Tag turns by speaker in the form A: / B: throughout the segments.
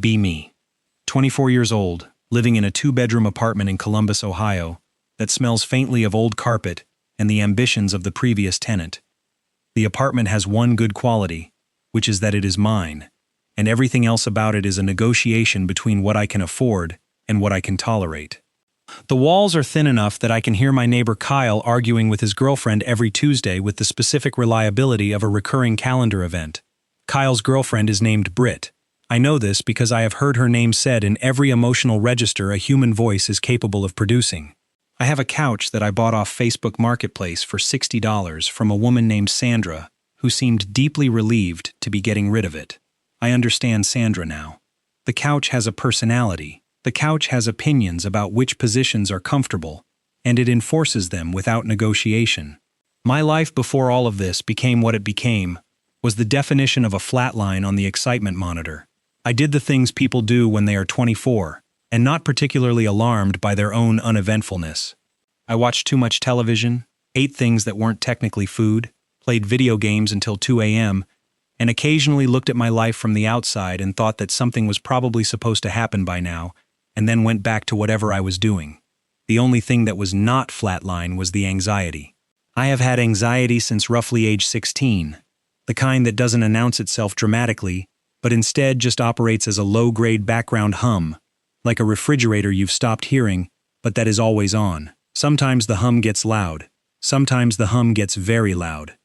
A: Be me. 24 years old, living in a two-bedroom apartment in Columbus, Ohio, that smells faintly of old carpet and the ambitions of the previous tenant. The apartment has one good quality, which is that it is mine, and everything else about it is a negotiation between what I can afford and what I can tolerate. The walls are thin enough that I can hear my neighbor Kyle arguing with his girlfriend every Tuesday with the specific reliability of a recurring calendar event. Kyle's girlfriend is named Britt. I know this because I have heard her name said in every emotional register a human voice is capable of producing. I have a couch that I bought off Facebook Marketplace for $60 from a woman named Sandra, who seemed deeply relieved to be getting rid of it. I understand Sandra now. The couch has a personality. The couch has opinions about which positions are comfortable, and it enforces them without negotiation. My life before all of this became what it became was the definition of a flatline on the excitement monitor. I did the things people do when they are 24, and not particularly alarmed by their own uneventfulness. I watched too much television, ate things that weren't technically food, played video games until 2 a.m., and occasionally looked at my life from the outside and thought that something was probably supposed to happen by now, and then went back to whatever I was doing. The only thing that was not flatline was the anxiety. I have had anxiety since roughly age 16, the kind that doesn't announce itself dramatically, but instead just operates as a low-grade background hum, like a refrigerator you've stopped hearing, but that is always on. Sometimes the hum gets loud. Sometimes the hum gets very loud.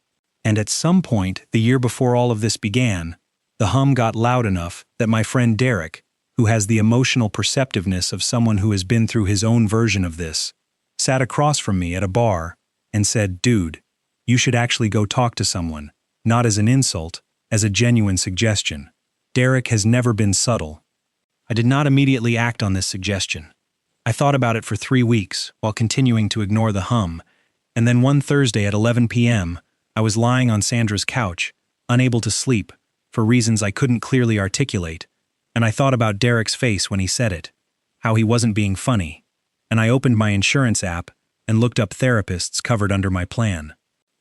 A: And at some point, the year before all of this began, the hum got loud enough that my friend Derek, who has the emotional perceptiveness of someone who has been through his own version of this, sat across from me at a bar and said, "Dude, you should actually go talk to someone, not as an insult, as a genuine suggestion." Derek has never been subtle. I did not immediately act on this suggestion. I thought about it for 3 weeks while continuing to ignore the hum, and then one Thursday at 11 p.m., I was lying on Sandra's couch, unable to sleep, for reasons I couldn't clearly articulate, and I thought about Derek's face when he said it, how he wasn't being funny, and I opened my insurance app and looked up therapists covered under my plan.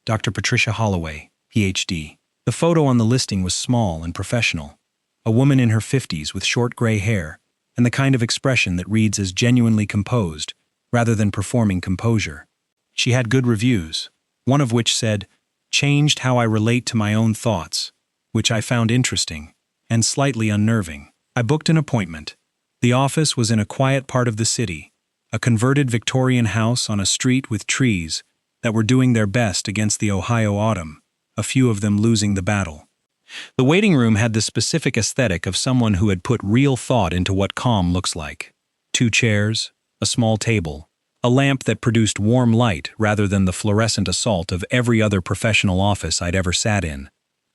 A: Dr. Patricia Holloway, Ph.D. The photo on the listing was small and professional. A woman in her 50s with short gray hair, and the kind of expression that reads as genuinely composed, rather than performing composure. She had good reviews, one of which said, "Changed how I relate to my own thoughts," which I found interesting and slightly unnerving. I booked an appointment. The office was in a quiet part of the city, a converted Victorian house on a street with trees that were doing their best against the Ohio autumn, a few of them losing the battle. The waiting room had the specific aesthetic of someone who had put real thought into what calm looks like. 2 chairs, a small table, a lamp that produced warm light rather than the fluorescent assault of every other professional office I'd ever sat in.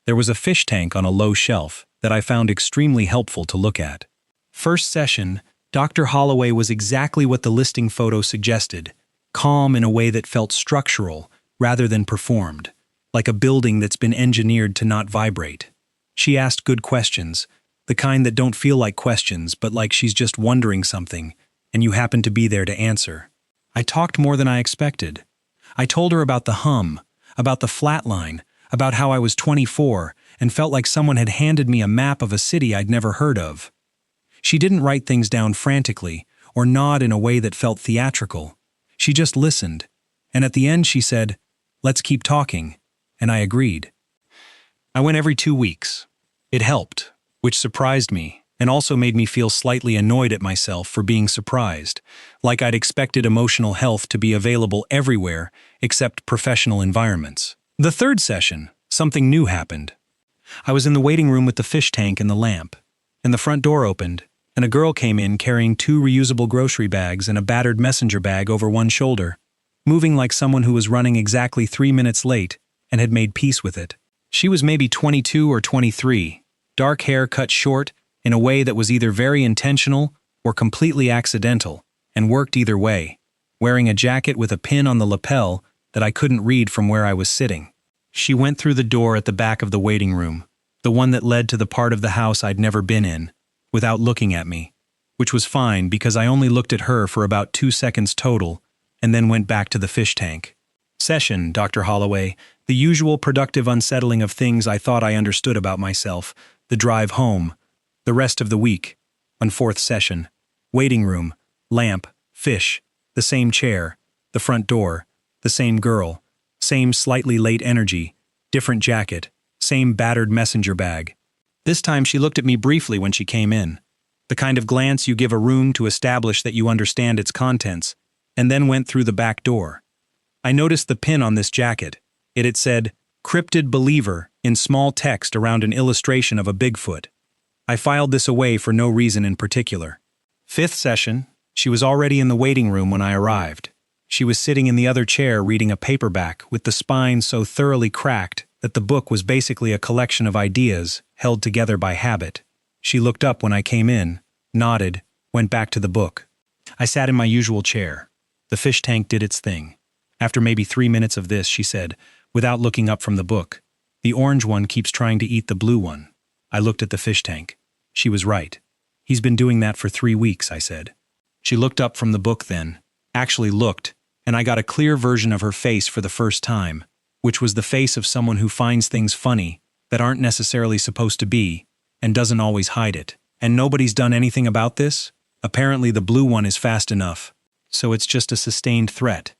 A: There was a fish tank on a low shelf that I found extremely helpful to look at. First session, Dr. Holloway was exactly what the listing photo suggested, calm in a way that felt structural rather than performed, like a building that's been engineered to not vibrate. She asked good questions, the kind that don't feel like questions but like she's just wondering something, and you happen to be there to answer. I talked more than I expected. I told her about the hum, about the flatline, about how I was 24 and felt like someone had handed me a map of a city I'd never heard of. She didn't write things down frantically or nod in a way that felt theatrical. She just listened, and at the end she said, "Let's keep talking," and I agreed. I went every 2 weeks. It helped, which surprised me and also made me feel slightly annoyed at myself for being surprised, like I'd expected emotional health to be available everywhere except professional environments. The third session, something new happened. I was in the waiting room with the fish tank and the lamp, and the front door opened, and a girl came in carrying 2 reusable grocery bags and a battered messenger bag over one shoulder, moving like someone who was running exactly 3 minutes late and had made peace with it. She was maybe 22 or 23, dark hair cut short in a way that was either very intentional or completely accidental, and worked either way, wearing a jacket with a pin on the lapel that I couldn't read from where I was sitting. She went through the door at the back of the waiting room, the one that led to the part of the house I'd never been in, without looking at me, which was fine because I only looked at her for about 2 seconds total and then went back to the fish tank. Session, Dr. Holloway, the usual productive unsettling of things I thought I understood about myself, the drive home, the rest of the week, On fourth session, waiting room, lamp, fish, the same chair, the front door, the same girl, same slightly late energy, different jacket, same battered messenger bag. This time she looked at me briefly when she came in, the kind of glance you give a room to establish that you understand its contents, and then went through the back door. I noticed the pin on this jacket. It said, "Cryptid Believer," in small text around an illustration of a Bigfoot. I filed this away for no reason in particular. Fifth session, she was already in the waiting room when I arrived. She was sitting in the other chair reading a paperback with the spine so thoroughly cracked that the book was basically a collection of ideas held together by habit. She looked up when I came in, nodded, went back to the book. I sat in my usual chair. The fish tank did its thing. After maybe 3 minutes of this, she said, without looking up from the book, "The orange one keeps trying to eat the blue one." I looked at the fish tank. She was right. "He's been doing that for 3 weeks," I said. She looked up from the book then, actually looked, and I got a clear version of her face for the first time, which was the face of someone who finds things funny that aren't necessarily supposed to be, and doesn't always hide it. And nobody's done anything about this? Apparently the blue one is fast enough, so it's just a sustained threat.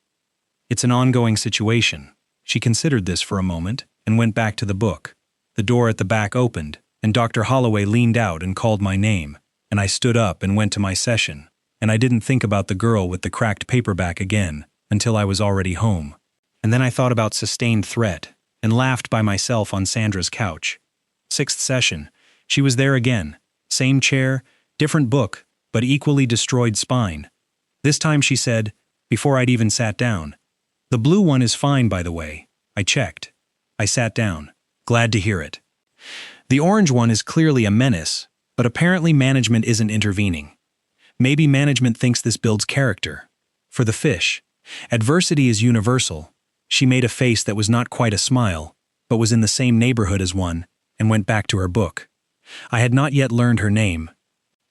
A: It's an ongoing situation. She considered this for a moment, and went back to the book. The door at the back opened, and Dr. Holloway leaned out and called my name, and I stood up and went to my session, and I didn't think about the girl with the cracked paperback again until I was already home. And then I thought about sustained threat, and laughed by myself on Sandra's couch. Sixth session, she was there again, same chair, different book, but equally destroyed spine. This time she said, before I'd even sat down, "The blue one is fine, by the way. I checked." I sat down, glad to hear it. "The orange one is clearly a menace, but apparently management isn't intervening. Maybe management thinks this builds character. For the fish, adversity is universal." She made a face that was not quite a smile, but was in the same neighborhood as one, and went back to her book. I had not yet learned her name.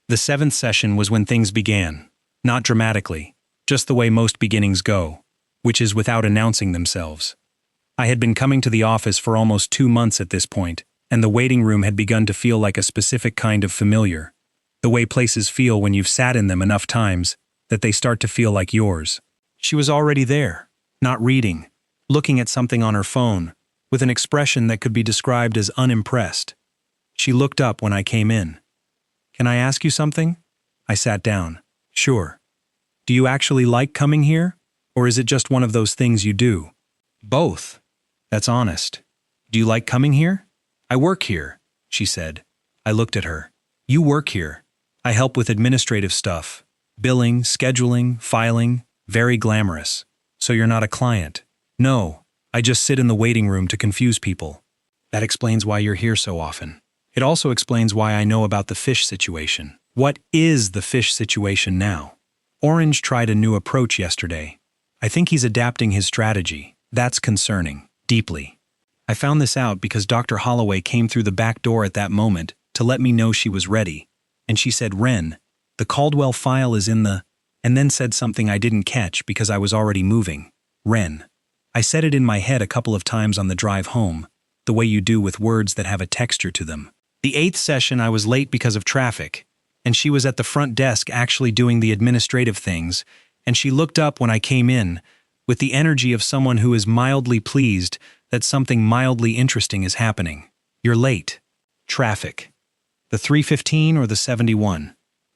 A: The seventh session was when things began. Not dramatically, just the way most beginnings go, which is without announcing themselves. I had been coming to the office for almost 2 months at this point, and the waiting room had begun to feel like a specific kind of familiar. The way places feel when you've sat in them enough times that they start to feel like yours. She was already there, not reading, looking at something on her phone, with an expression that could be described as unimpressed. She looked up when I came in. "Can I ask you something?" I sat down. "Sure." "Do you actually like coming here? Or is it just one of those things you do?" "Both." "That's honest. Do you like coming here?" "I work here," she said. I looked at her. "You work here." "I help with administrative stuff. Billing, scheduling, filing, very glamorous." "So you're not a client?" "No, I just sit in the waiting room to confuse people." "That explains why you're here so often. It also explains why I know about the fish situation." "What is the fish situation now?" "Orange tried a new approach yesterday. I think he's adapting his strategy. That's concerning, deeply." I found this out because Dr. Holloway came through the back door at that moment to let me know she was ready, and she said, "Ren, the Caldwell file is in the," and then said something I didn't catch because I was already moving. "Ren." I said it in my head a couple of times on the drive home, the way you do with words that have a texture to them. The 8th session I was late because of traffic, and she was at the front desk actually doing the administrative things, and she looked up when I came in, with the energy of someone who is mildly pleased that something mildly interesting is happening. "You're late." Traffic. The 315 or the 71?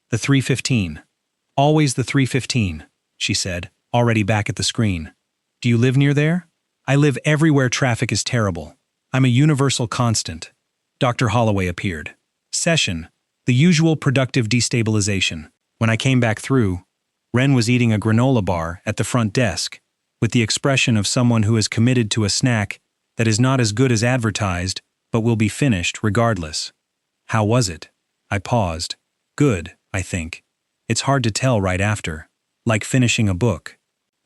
A: The 315. "Always the 315, she said, already back at the screen. "Do you live near there?" "I live everywhere traffic is terrible. I'm a universal constant." Dr. Holloway appeared. Session. The usual productive destabilization. When I came back through, Ren was eating a granola bar at the front desk, with the expression of someone who is committed to a snack that is not as good as advertised, but will be finished regardless. "How was it?" I paused. "Good, I think. It's hard to tell right after. Like finishing a book."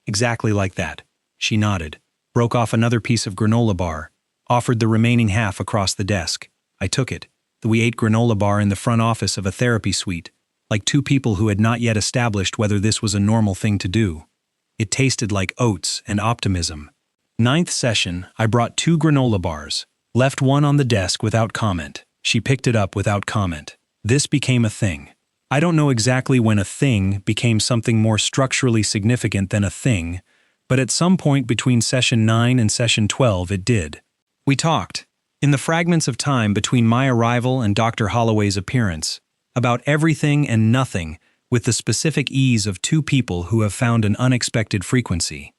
A: "Exactly like that." She nodded, broke off another piece of granola bar, offered the remaining half across the desk. I took it. We ate granola bar in the front office of a therapy suite, like two people who had not yet established whether this was a normal thing to do. It tasted like oats and optimism. 9th session, I brought 2 granola bars, left one on the desk without comment. She picked it up without comment. This became a thing. I don't know exactly when a thing became something more structurally significant than a thing, but at some point between session 9 and session 12 it did. We talked, in the fragments of time between my arrival and Dr. Holloway's appearance, about everything and nothing with the specific ease of two people who have found an unexpected frequency.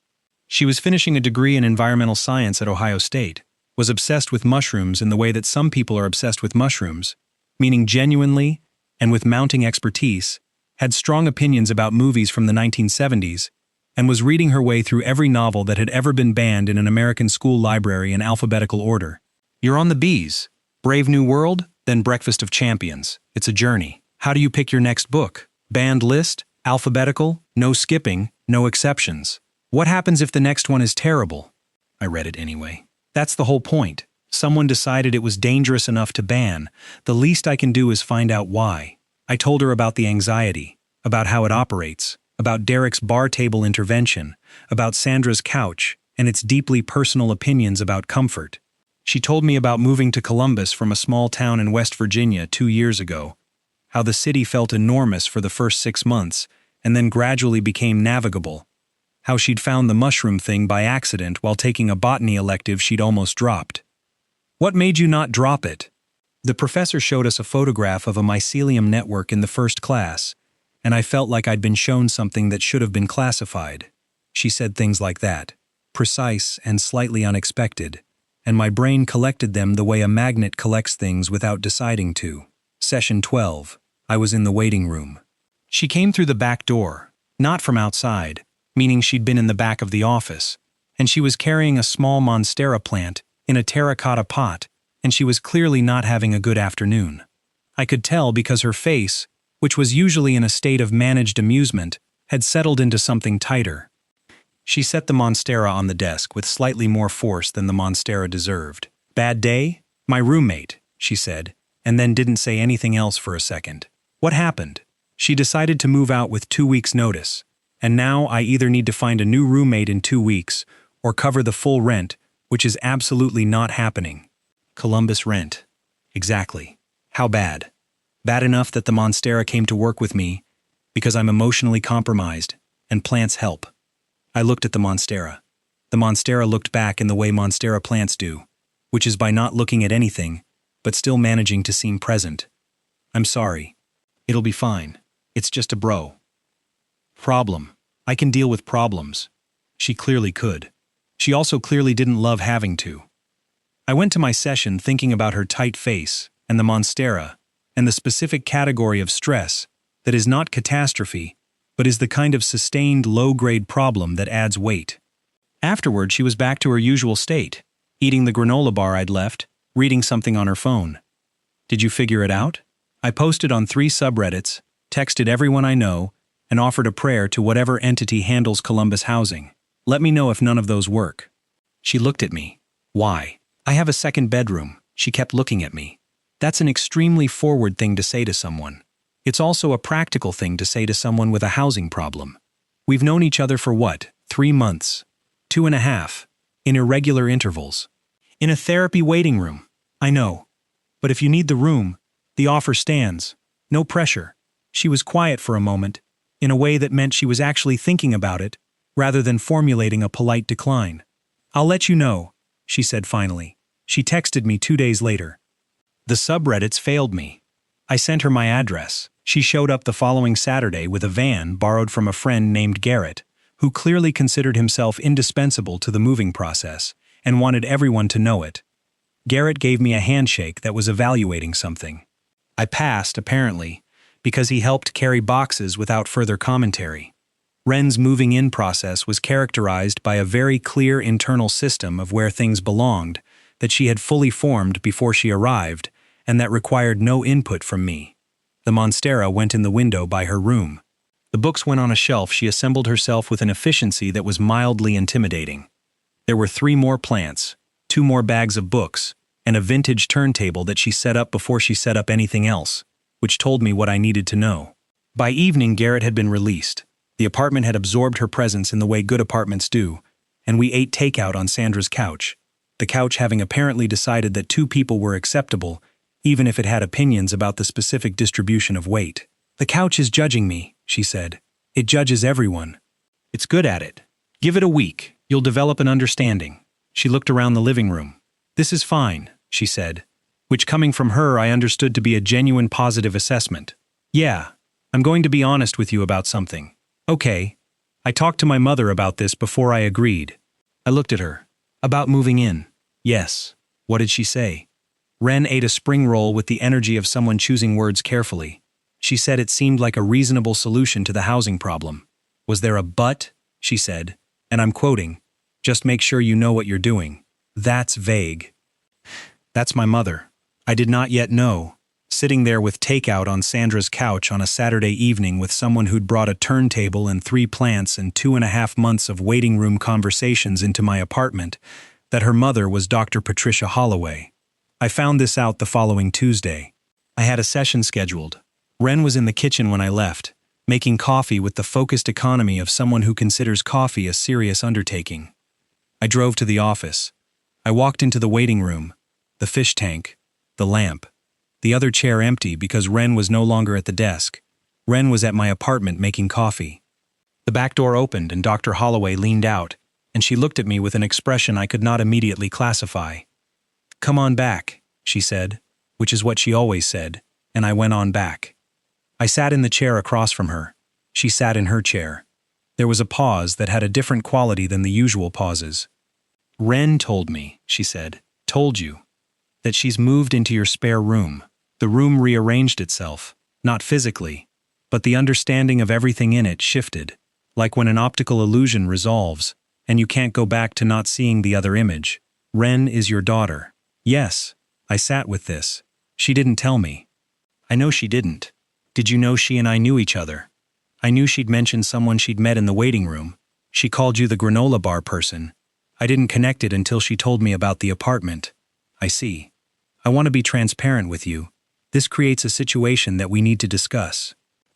A: She was finishing a degree in environmental science at Ohio State, was obsessed with mushrooms in the way that some people are obsessed with mushrooms, meaning genuinely and with mounting expertise, had strong opinions about movies from the 1970s, and was reading her way through every novel that had ever been banned in an American school library in alphabetical order. You're on the B's. Brave New World, then Breakfast of Champions. It's a journey. How do you pick your next book? Banned list? Alphabetical? No skipping? No exceptions. What happens if the next one is terrible? I read it anyway. That's the whole point. Someone decided it was dangerous enough to ban. The least I can do is find out why. I told her about the anxiety, about how it operates, about Derek's bar table intervention, about Sandra's couch, and its deeply personal opinions about comfort. She told me about moving to Columbus from a small town in West Virginia 2 years ago, how the city felt enormous for the first 6 months and then gradually became navigable, how she'd found the mushroom thing by accident while taking a botany elective she'd almost dropped. What made you not drop it? The professor showed us a photograph of a mycelium network in the first class, and I felt like I'd been shown something that should have been classified. She said things like that, precise and slightly unexpected, and my brain collected them the way a magnet collects things without deciding to. Session 12. I was in the waiting room. She came through the back door, not from outside, meaning she'd been in the back of the office, and she was carrying a small monstera plant in a terracotta pot, and she was clearly not having a good afternoon. I could tell because her face, which was usually in a state of managed amusement, had settled into something tighter. She set the monstera on the desk with slightly more force than the monstera deserved. "Bad day? My roommate," she said, and then didn't say anything else for a second. What happened? She decided to move out with 2 weeks' notice, and now I either need to find a new roommate in 2 weeks or cover the full rent, which is absolutely not happening. Columbus rent. Exactly. How bad? Bad enough that the monstera came to work with me because I'm emotionally compromised and plants help. I looked at the monstera. The monstera looked back in the way monstera plants do, which is by not looking at anything, but still managing to seem present. "I'm sorry. It'll be fine. It's just a bro." Problem. I can deal with problems. She clearly could. She also clearly didn't love having to. I went to my session thinking about her tight face and the monstera and the specific category of stress that is not catastrophe, but is the kind of sustained low-grade problem that adds weight. Afterward, she was back to her usual state, eating the granola bar I'd left, reading something on her phone. Did you figure it out? I posted on 3 subreddits, texted everyone I know, and offered a prayer to whatever entity handles Columbus housing. Let me know if none of those work. She looked at me. Why? I have a second bedroom. She kept looking at me. That's an extremely forward thing to say to someone. It's also a practical thing to say to someone with a housing problem. We've known each other for what, 3 months? 2.5, in irregular intervals. In a therapy waiting room. I know. But if you need the room, the offer stands. No pressure. She was quiet for a moment, in a way that meant she was actually thinking about it, rather than formulating a polite decline. "I'll let you know," she said finally. She texted me 2 days later. The subreddits failed me. I sent her my address. She showed up the following Saturday with a van borrowed from a friend named Garrett, who clearly considered himself indispensable to the moving process and wanted everyone to know it. Garrett gave me a handshake that was evaluating something. I passed, apparently, because he helped carry boxes without further commentary. Wren's moving-in process was characterized by a very clear internal system of where things belonged that she had fully formed before she arrived and that required no input from me. The monstera went in the window by her room. The books went on a shelf. She assembled herself with an efficiency that was mildly intimidating. There were 3 more plants, 2 more bags of books, and a vintage turntable that she set up before she set up anything else, which told me what I needed to know. By evening, Garrett had been released. The apartment had absorbed her presence in the way good apartments do, and we ate takeout on Sandra's couch, the couch having apparently decided that 2 people were acceptable, even if it had opinions about the specific distribution of weight. The couch is judging me, she said. It judges everyone. It's good at it. Give it a week. You'll develop an understanding. She looked around the living room. This is fine, she said, which coming from her I understood to be a genuine positive assessment. Yeah, I'm going to be honest with you about something. Okay. I talked to my mother about this before I agreed. I looked at her. About moving in. Yes. What did she say? Ren ate a spring roll with the energy of someone choosing words carefully. She said it seemed like a reasonable solution to the housing problem. Was there a but? She said, and I'm quoting, just make sure you know what you're doing. That's vague. That's my mother. I did not yet know. Sitting there with takeout on Sandra's couch on a Saturday evening with someone who'd brought a turntable and 3 plants and 2.5 months of waiting room conversations into my apartment, that her mother was Dr. Patricia Holloway. I found this out the following Tuesday. I had a session scheduled. Ren was in the kitchen when I left, making coffee with the focused economy of someone who considers coffee a serious undertaking. I drove to the office. I walked into the waiting room, the fish tank, the lamp, the other chair empty because Ren was no longer at the desk. Ren was at my apartment making coffee. The back door opened and Dr. Holloway leaned out, and she looked at me with an expression I could not immediately classify. Come on back, she said, which is what she always said, and I went on back. I sat in the chair across from her. She sat in her chair. There was a pause that had a different quality than the usual pauses. Ren told me, she said, told you, that she's moved into your spare room. The room rearranged itself, not physically, but the understanding of everything in it shifted, like when an optical illusion resolves, and you can't go back to not seeing the other image. Ren is your daughter. Yes, I sat with this. She didn't tell me. I know she didn't. Did you know she and I knew each other? I knew she'd mentioned someone she'd met in the waiting room. She called you the granola bar person. I didn't connect it until she told me about the apartment. I see. I want to be transparent with you. This creates a situation that we need to discuss.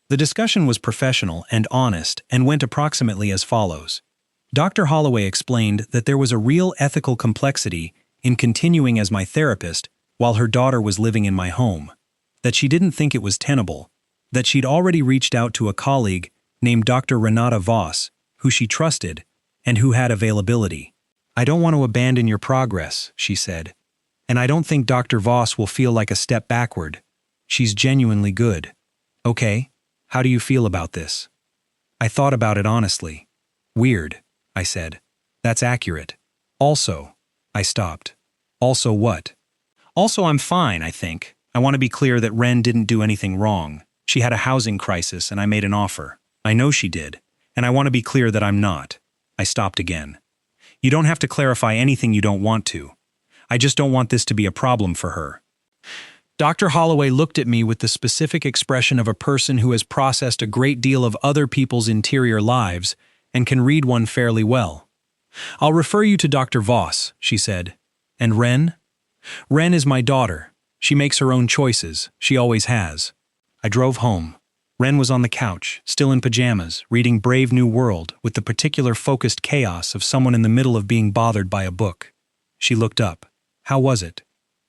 A: The discussion was professional and honest and went approximately as follows. Dr. Holloway explained that there was a real ethical complexity in continuing as my therapist while her daughter was living in my home, that she didn't think it was tenable, that she'd already reached out to a colleague named Dr. Renata Voss, who she trusted and who had availability. I don't want to abandon your progress, she said, and I don't think Dr. Voss will feel like a step backward. She's genuinely good. Okay, how do you feel about this? I thought about it honestly. Weird, I said. That's accurate. Also, I stopped. Also what? Also, I'm fine, I think. I want to be clear that Ren didn't do anything wrong. She had a housing crisis and I made an offer. I know she did, and I want to be clear that I'm not. I stopped again. You don't have to clarify anything you don't want to. I just don't want this to be a problem for her. Dr. Holloway looked at me with the specific expression of a person who has processed a great deal of other people's interior lives and can read one fairly well. I'll refer you to Dr. Voss, she said. And Ren? Ren is my daughter. She makes her own choices. She always has. I drove home. Ren was on the couch, still in pajamas, reading Brave New World with the particular focused chaos of someone in the middle of being bothered by a book. She looked up. How was it?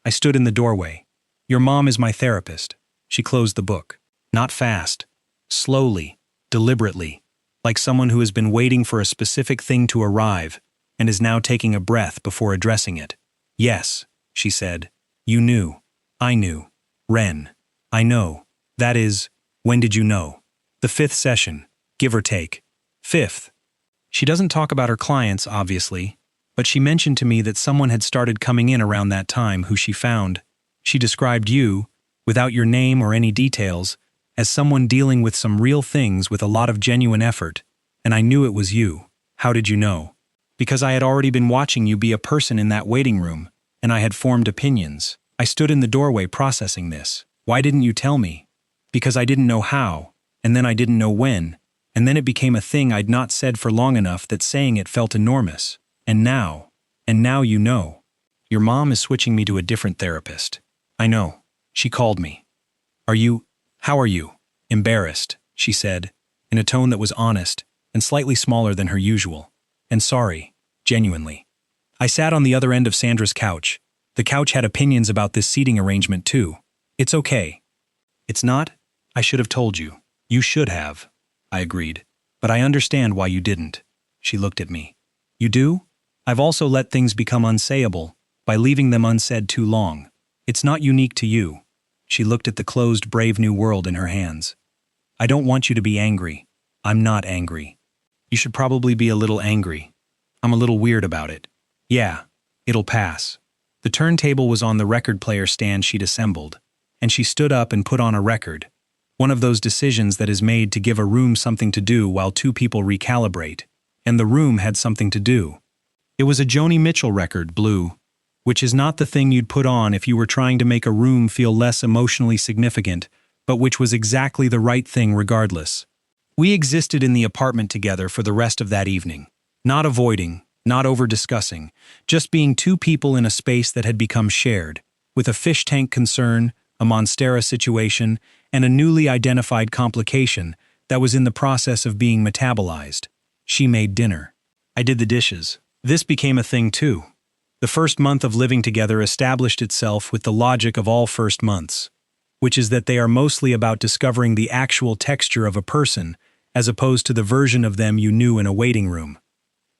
A: I stood in the doorway. Your mom is my therapist. She closed the book. Not fast. Slowly. Deliberately. Like someone who has been waiting for a specific thing to arrive and is now taking a breath before addressing it. Yes, she said. You knew. I knew. Ren. I know. That is, when did you know? The 5th session, give or take. 5th. She doesn't talk about her clients, obviously, but she mentioned to me that someone had started coming in around that time who she found. She described you, without your name or any details, as someone dealing with some real things with a lot of genuine effort, and I knew it was you. How did you know? Because I had already been watching you be a person in that waiting room, and I had formed opinions. I stood in the doorway processing this. Why didn't you tell me? Because I didn't know how, and then I didn't know when, and then it became a thing I'd not said for long enough that saying it felt enormous. And now you know. Your mom is switching me to a different therapist. I know. She called me. How are you? Embarrassed, she said, in a tone that was honest and slightly smaller than her usual. And sorry, genuinely. I sat on the other end of Sandra's couch. The couch had opinions about this seating arrangement too. It's okay. It's not? I should have told you. You should have, I agreed. But I understand why you didn't. She looked at me. You do? I've also let things become unsayable by leaving them unsaid too long. It's not unique to you. She looked at the closed Brave New World in her hands. I don't want you to be angry. I'm not angry. You should probably be a little angry. I'm a little weird about it. Yeah, it'll pass. The turntable was on the record player stand she'd assembled, and she stood up and put on a record. One of those decisions that is made to give a room something to do while two people recalibrate, and the room had something to do. It was a Joni Mitchell record, Blue, which is not the thing you'd put on if you were trying to make a room feel less emotionally significant, but which was exactly the right thing regardless. We existed in the apartment together for the rest of that evening, not avoiding, not over-discussing, just being two people in a space that had become shared, with a fish tank concern, a Monstera situation, and a newly identified complication that was in the process of being metabolized. She made dinner. I did the dishes. This became a thing too. The first month of living together established itself with the logic of all first months, which is that they are mostly about discovering the actual texture of a person as opposed to the version of them you knew in a waiting room.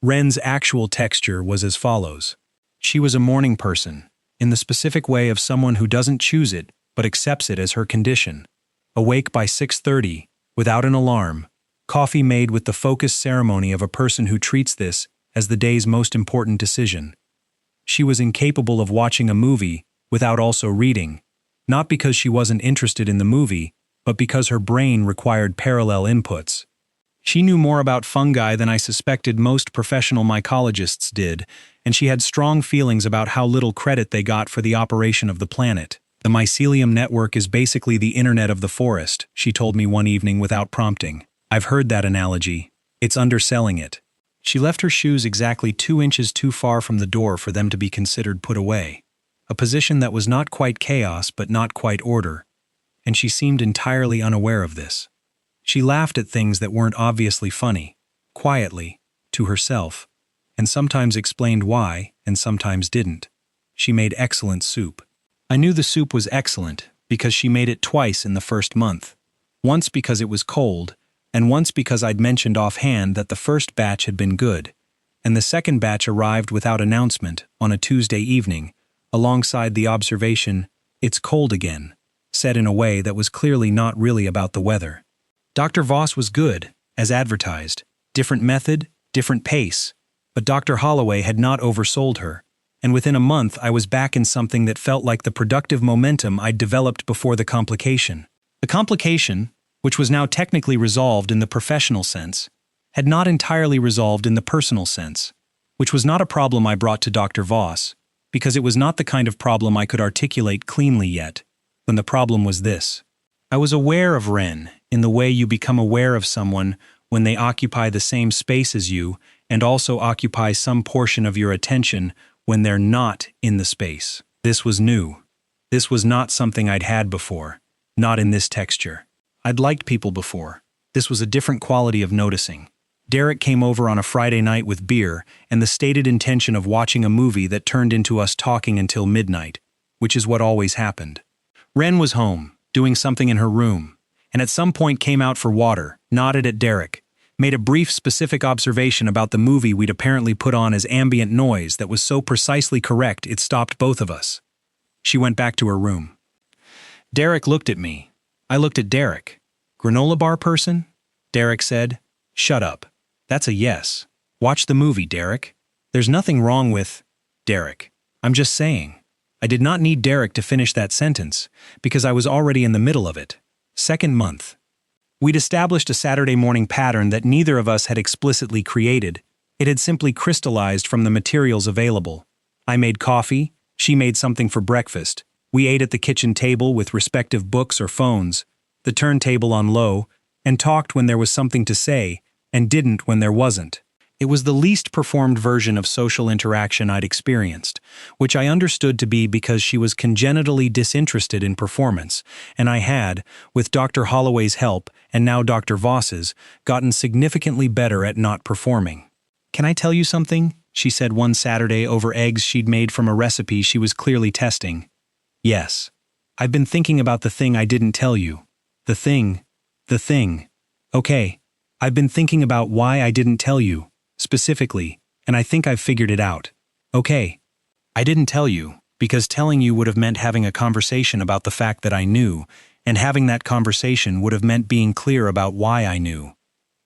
A: Wren's actual texture was as follows. She was a morning person, in the specific way of someone who doesn't choose it but accepts it as her condition. Awake by 6:30, without an alarm, coffee made with the focused ceremony of a person who treats this as the day's most important decision. She was incapable of watching a movie without also reading, not because she wasn't interested in the movie, but because her brain required parallel inputs. She knew more about fungi than I suspected most professional mycologists did, and she had strong feelings about how little credit they got for the operation of the planet. The mycelium network is basically the internet of the forest, she told me one evening without prompting. I've heard that analogy. It's underselling it. She left her shoes exactly 2 inches too far from the door for them to be considered put away, a position that was not quite chaos but not quite order, and she seemed entirely unaware of this. She laughed at things that weren't obviously funny, quietly, to herself, and sometimes explained why and sometimes didn't. She made excellent soup. I knew the soup was excellent because she made it twice in the first month, once because it was cold, and once because I'd mentioned offhand that the first batch had been good, and the second batch arrived without announcement on a Tuesday evening, alongside the observation, "It's cold again," said in a way that was clearly not really about the weather. Dr. Voss was good, as advertised. Different method, different pace, but Dr. Holloway had not oversold her, and within a month I was back in something that felt like the productive momentum I'd developed before the complication. The complication, which was now technically resolved in the professional sense, had not entirely resolved in the personal sense, which was not a problem I brought to Dr. Voss, because it was not the kind of problem I could articulate cleanly yet, when the problem was this. I was aware of Wren in the way you become aware of someone when they occupy the same space as you and also occupy some portion of your attention when they're not in the space. This was new. This was not something I'd had before, not in this texture. I'd liked people before. This was a different quality of noticing. Derek came over on a Friday night with beer and the stated intention of watching a movie that turned into us talking until midnight, which is what always happened. Wren was home, doing something in her room, and at some point came out for water, nodded at Derek, made a brief specific observation about the movie we'd apparently put on as ambient noise that was so precisely correct it stopped both of us. She went back to her room. Derek looked at me. I looked at Derek. Granola bar person? Derek said. Shut up. That's a yes. Watch the movie, Derek. There's nothing wrong with... Derek. I'm just saying. I did not need Derek to finish that sentence, because I was already in the middle of it. Second month. We'd established a Saturday morning pattern that neither of us had explicitly created. It had simply crystallized from the materials available. I made coffee, she made something for breakfast. We ate at the kitchen table with respective books or phones, the turntable on low, and talked when there was something to say, and didn't when there wasn't. It was the least performed version of social interaction I'd experienced, which I understood to be because she was congenitally disinterested in performance, and I had, with Dr. Holloway's help and now Dr. Voss's, gotten significantly better at not performing. Can I tell you something? She said one Saturday over eggs she'd made from a recipe she was clearly testing. Yes. I've been thinking about the thing I didn't tell you. The thing The thing. Okay. I've been thinking about why I didn't tell you, specifically, and I think I've figured it out. Okay. I didn't tell you, because telling you would have meant having a conversation about the fact that I knew, and having that conversation would have meant being clear about why I knew.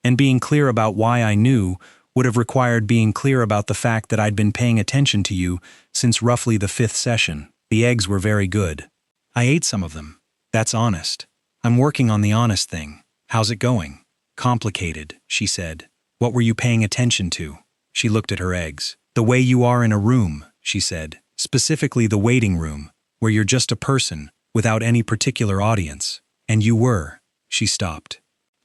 A: And being clear about why I knew would have required being clear about the fact that I'd been paying attention to you since roughly the 5th session. The eggs were very good. I ate some of them. That's honest. I'm working on the honest thing. How's it going? Complicated, she said. What were you paying attention to? She looked at her eggs. The way you are in a room, she said. Specifically the waiting room, where you're just a person, without any particular audience. And you were. She stopped.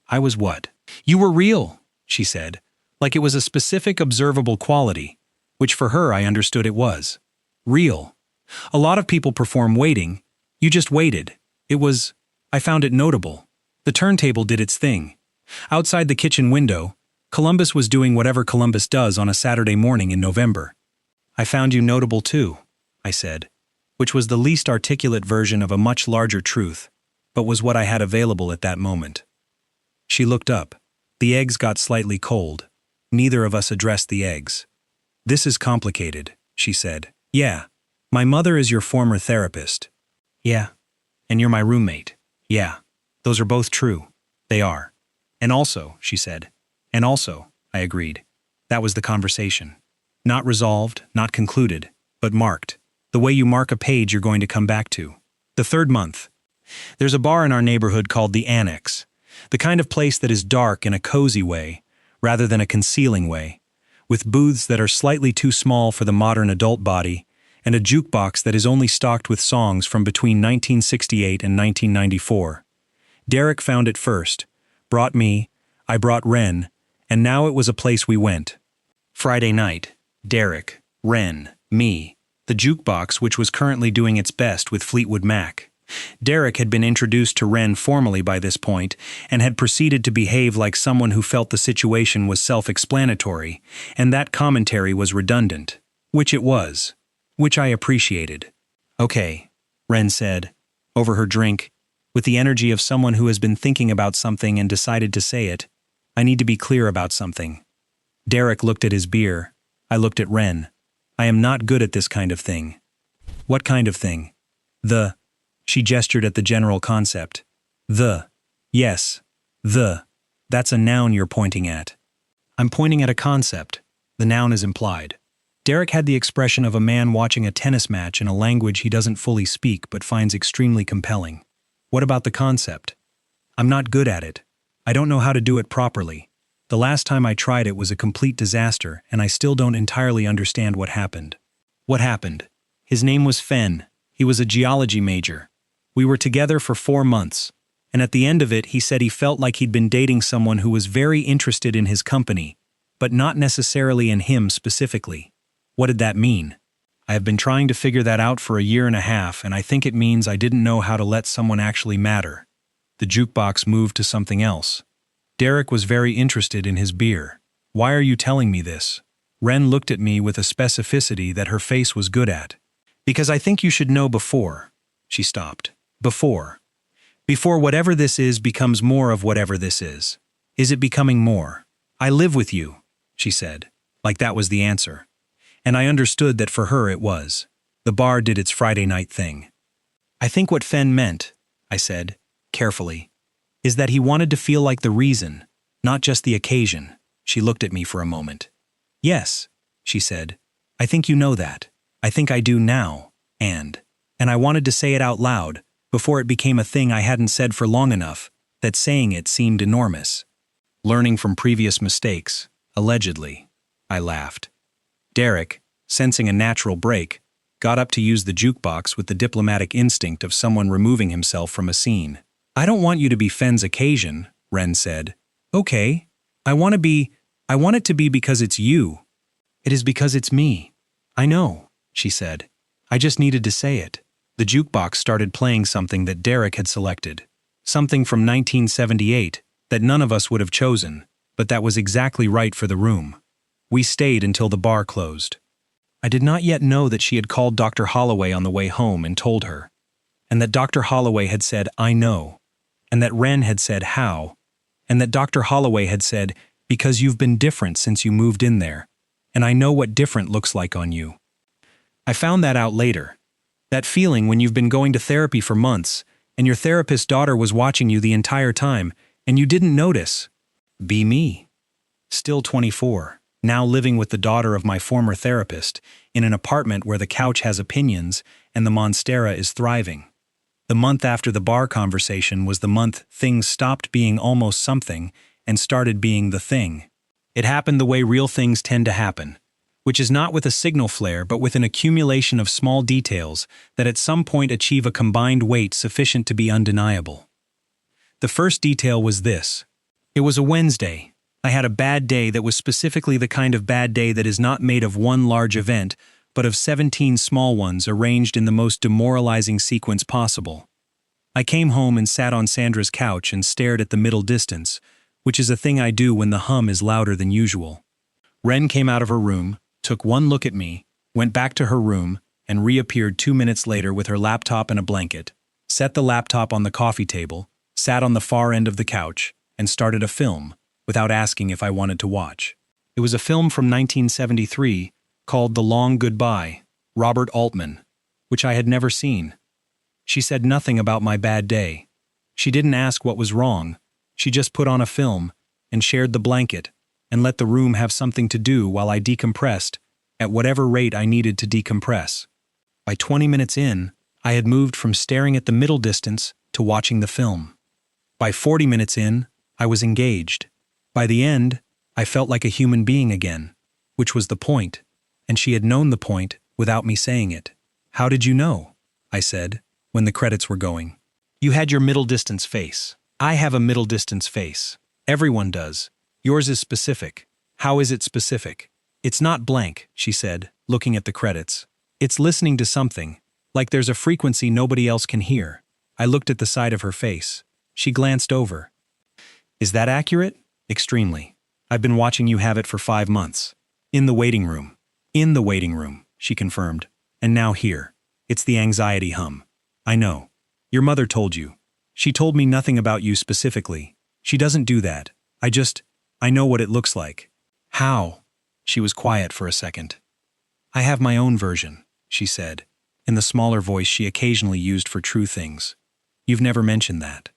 A: I was what? You were real, she said, like it was a specific observable quality, which for her I understood it was. Real. A lot of people perform waiting. You just waited. I found it notable. The turntable did its thing. Outside the kitchen window, Columbus was doing whatever Columbus does on a Saturday morning in November. I found you notable too, I said, which was the least articulate version of a much larger truth, but was what I had available at that moment. She looked up. The eggs got slightly cold. Neither of us addressed the eggs. This is complicated, she said. Yeah. My mother is your former therapist. Yeah. And you're my roommate. Yeah. Those are both true. They are. And also, she said. And also, I agreed. That was the conversation. Not resolved, not concluded, but marked. The way you mark a page you're going to come back to. The 3rd month. There's a bar in our neighborhood called the Annex. The kind of place that is dark in a cozy way, rather than a concealing way, with booths that are slightly too small for the modern adult body, and a jukebox that is only stocked with songs from between 1968 and 1994. Derek found it first, brought me, I brought Ren, and now it was a place we went. Friday night, Derek, Ren, me, the jukebox which was currently doing its best with Fleetwood Mac. Derek had been introduced to Ren formally by this point and had proceeded to behave like someone who felt the situation was self-explanatory, and that commentary was redundant, which it was, which I appreciated. Okay, Ren said, over her drink, with the energy of someone who has been thinking about something and decided to say it. I need to be clear about something. Derek looked at his beer. I looked at Ren. I am not good at this kind of thing. What kind of thing? She gestured at the general concept. Yes. That's a noun you're pointing at. I'm pointing at a concept. The noun is implied. Derek had the expression of a man watching a tennis match in a language he doesn't fully speak but finds extremely compelling. What about the concept? I'm not good at it. I don't know how to do it properly. The last time I tried it was a complete disaster, and I still don't entirely understand what happened. What happened? His name was Fenn. He was a geology major. We were together for 4 months, and at the end of it he said he felt like he'd been dating someone who was very interested in his company, but not necessarily in him specifically. What did that mean? I have been trying to figure that out for a year and a half, and I think it means I didn't know how to let someone actually matter. The jukebox moved to something else. Derek was very interested in his beer. Why are you telling me this? Ren looked at me with a specificity that her face was good at. Because I think you should know before. She stopped. Before whatever this is becomes more of whatever this is. Is it becoming more? I live with you, she said, like that was the answer. And I understood that for her it was. The bar did its Friday night thing. I think what Fenn meant, I said, carefully, is that he wanted to feel like the reason, not just the occasion. She looked at me for a moment. Yes, she said, I think you know that. I think I do now, and I wanted to say it out loud, before it became a thing I hadn't said for long enough, that saying it seemed enormous. Learning from previous mistakes, allegedly. I laughed. Derek, sensing a natural break, got up to use the jukebox with the diplomatic instinct of someone removing himself from a scene. I don't want you to be Fenn's occasion, Ren said. Okay. I want it to be because it's you. It is because it's me. I know, she said. I just needed to say it. The jukebox started playing something that Derek had selected. Something from 1978 that none of us would have chosen, but that was exactly right for the room. We stayed until the bar closed. I did not yet know that she had called Dr. Holloway on the way home and told her, and that Dr. Holloway had said, I know. and that Wren had said, "How?" and that Dr. Holloway had said, "Because you've been different since you moved in there, and I know what different looks like on you." I found that out later. That feeling when you've been going to therapy for months, and your therapist's daughter was watching you the entire time, and you didn't notice. Be me. Still 24, now living with the daughter of my former therapist, in an apartment where the couch has opinions and the monstera is thriving. The month after the bar conversation was the month things stopped being almost something and started being the thing. It happened the way real things tend to happen, which is not with a signal flare but with an accumulation of small details that at some point achieve a combined weight sufficient to be undeniable. The first detail was this. It was a Wednesday. I had a bad day that was specifically the kind of bad day that is not made of one large event, but of 17 small ones arranged in the most demoralizing sequence possible. I came home and sat on Sandra's couch and stared at the middle distance, which is a thing I do when the hum is louder than usual. Wren came out of her room, took one look at me, went back to her room, and reappeared 2 minutes later with her laptop and a blanket, set the laptop on the coffee table, sat on the far end of the couch, and started a film, without asking if I wanted to watch. It was a film from 1973 called The Long Goodbye, Robert Altman, which I had never seen. She said nothing about my bad day. She didn't ask what was wrong. She just put on a film and shared the blanket and let the room have something to do while I decompressed at whatever rate I needed to decompress. By 20 minutes in, I had moved from staring at the middle distance to watching the film. By 40 minutes in, I was engaged. By the end, I felt like a human being again, which was the point, and she had known the point without me saying it. "How did you know?" I said, when the credits were going. "You had your middle distance face. I have a middle distance face. Everyone does. Yours is specific." "How is it specific?" "It's not blank," she said, looking at the credits. "It's listening to something, like there's a frequency nobody else can hear." I looked at the side of her face. She glanced over. "Is that accurate?" "Extremely. I've been watching you have it for 5 months. In the waiting room." "In the waiting room," she confirmed. "And now here. It's the anxiety hum." "I know. Your mother told you. She told me nothing about you specifically. She doesn't do that. I know what it looks like." "How?" She was quiet for a second. "I have my own version," she said, in the smaller voice she occasionally used for true things. "You've never mentioned that.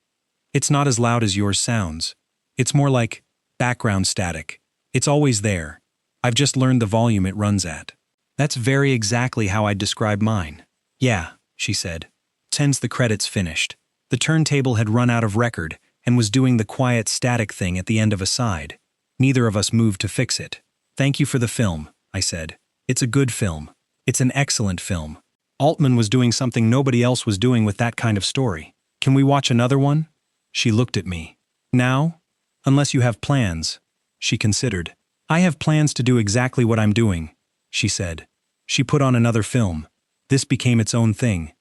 A: It's not as loud as yours sounds. It's more like background static. It's always there. I've just learned the volume it runs at." "That's very exactly how I'd describe mine." "Yeah," she said. Since the credits finished, the turntable had run out of record and was doing the quiet static thing at the end of a side. Neither of us moved to fix it. "Thank you for the film," I said. "It's a good film. It's an excellent film. Altman was doing something nobody else was doing with that kind of story. Can we watch another one?" She looked at me. "Now? Unless you have plans." She considered. "I have plans to do exactly what I'm doing," she said. She put on another film. This became its own thing.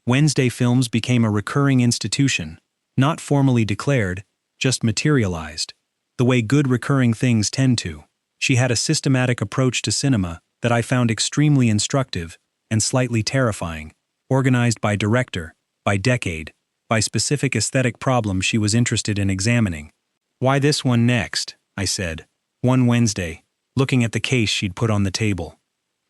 A: Wednesday films became a recurring institution, not formally declared, just materialized, the way good recurring things tend to. She had a systematic approach to cinema that I found extremely instructive and slightly terrifying, organized by director, by decade, by specific aesthetic problem she was interested in examining. "Why this one next?" I said, one Wednesday, looking at the case she'd put on the table.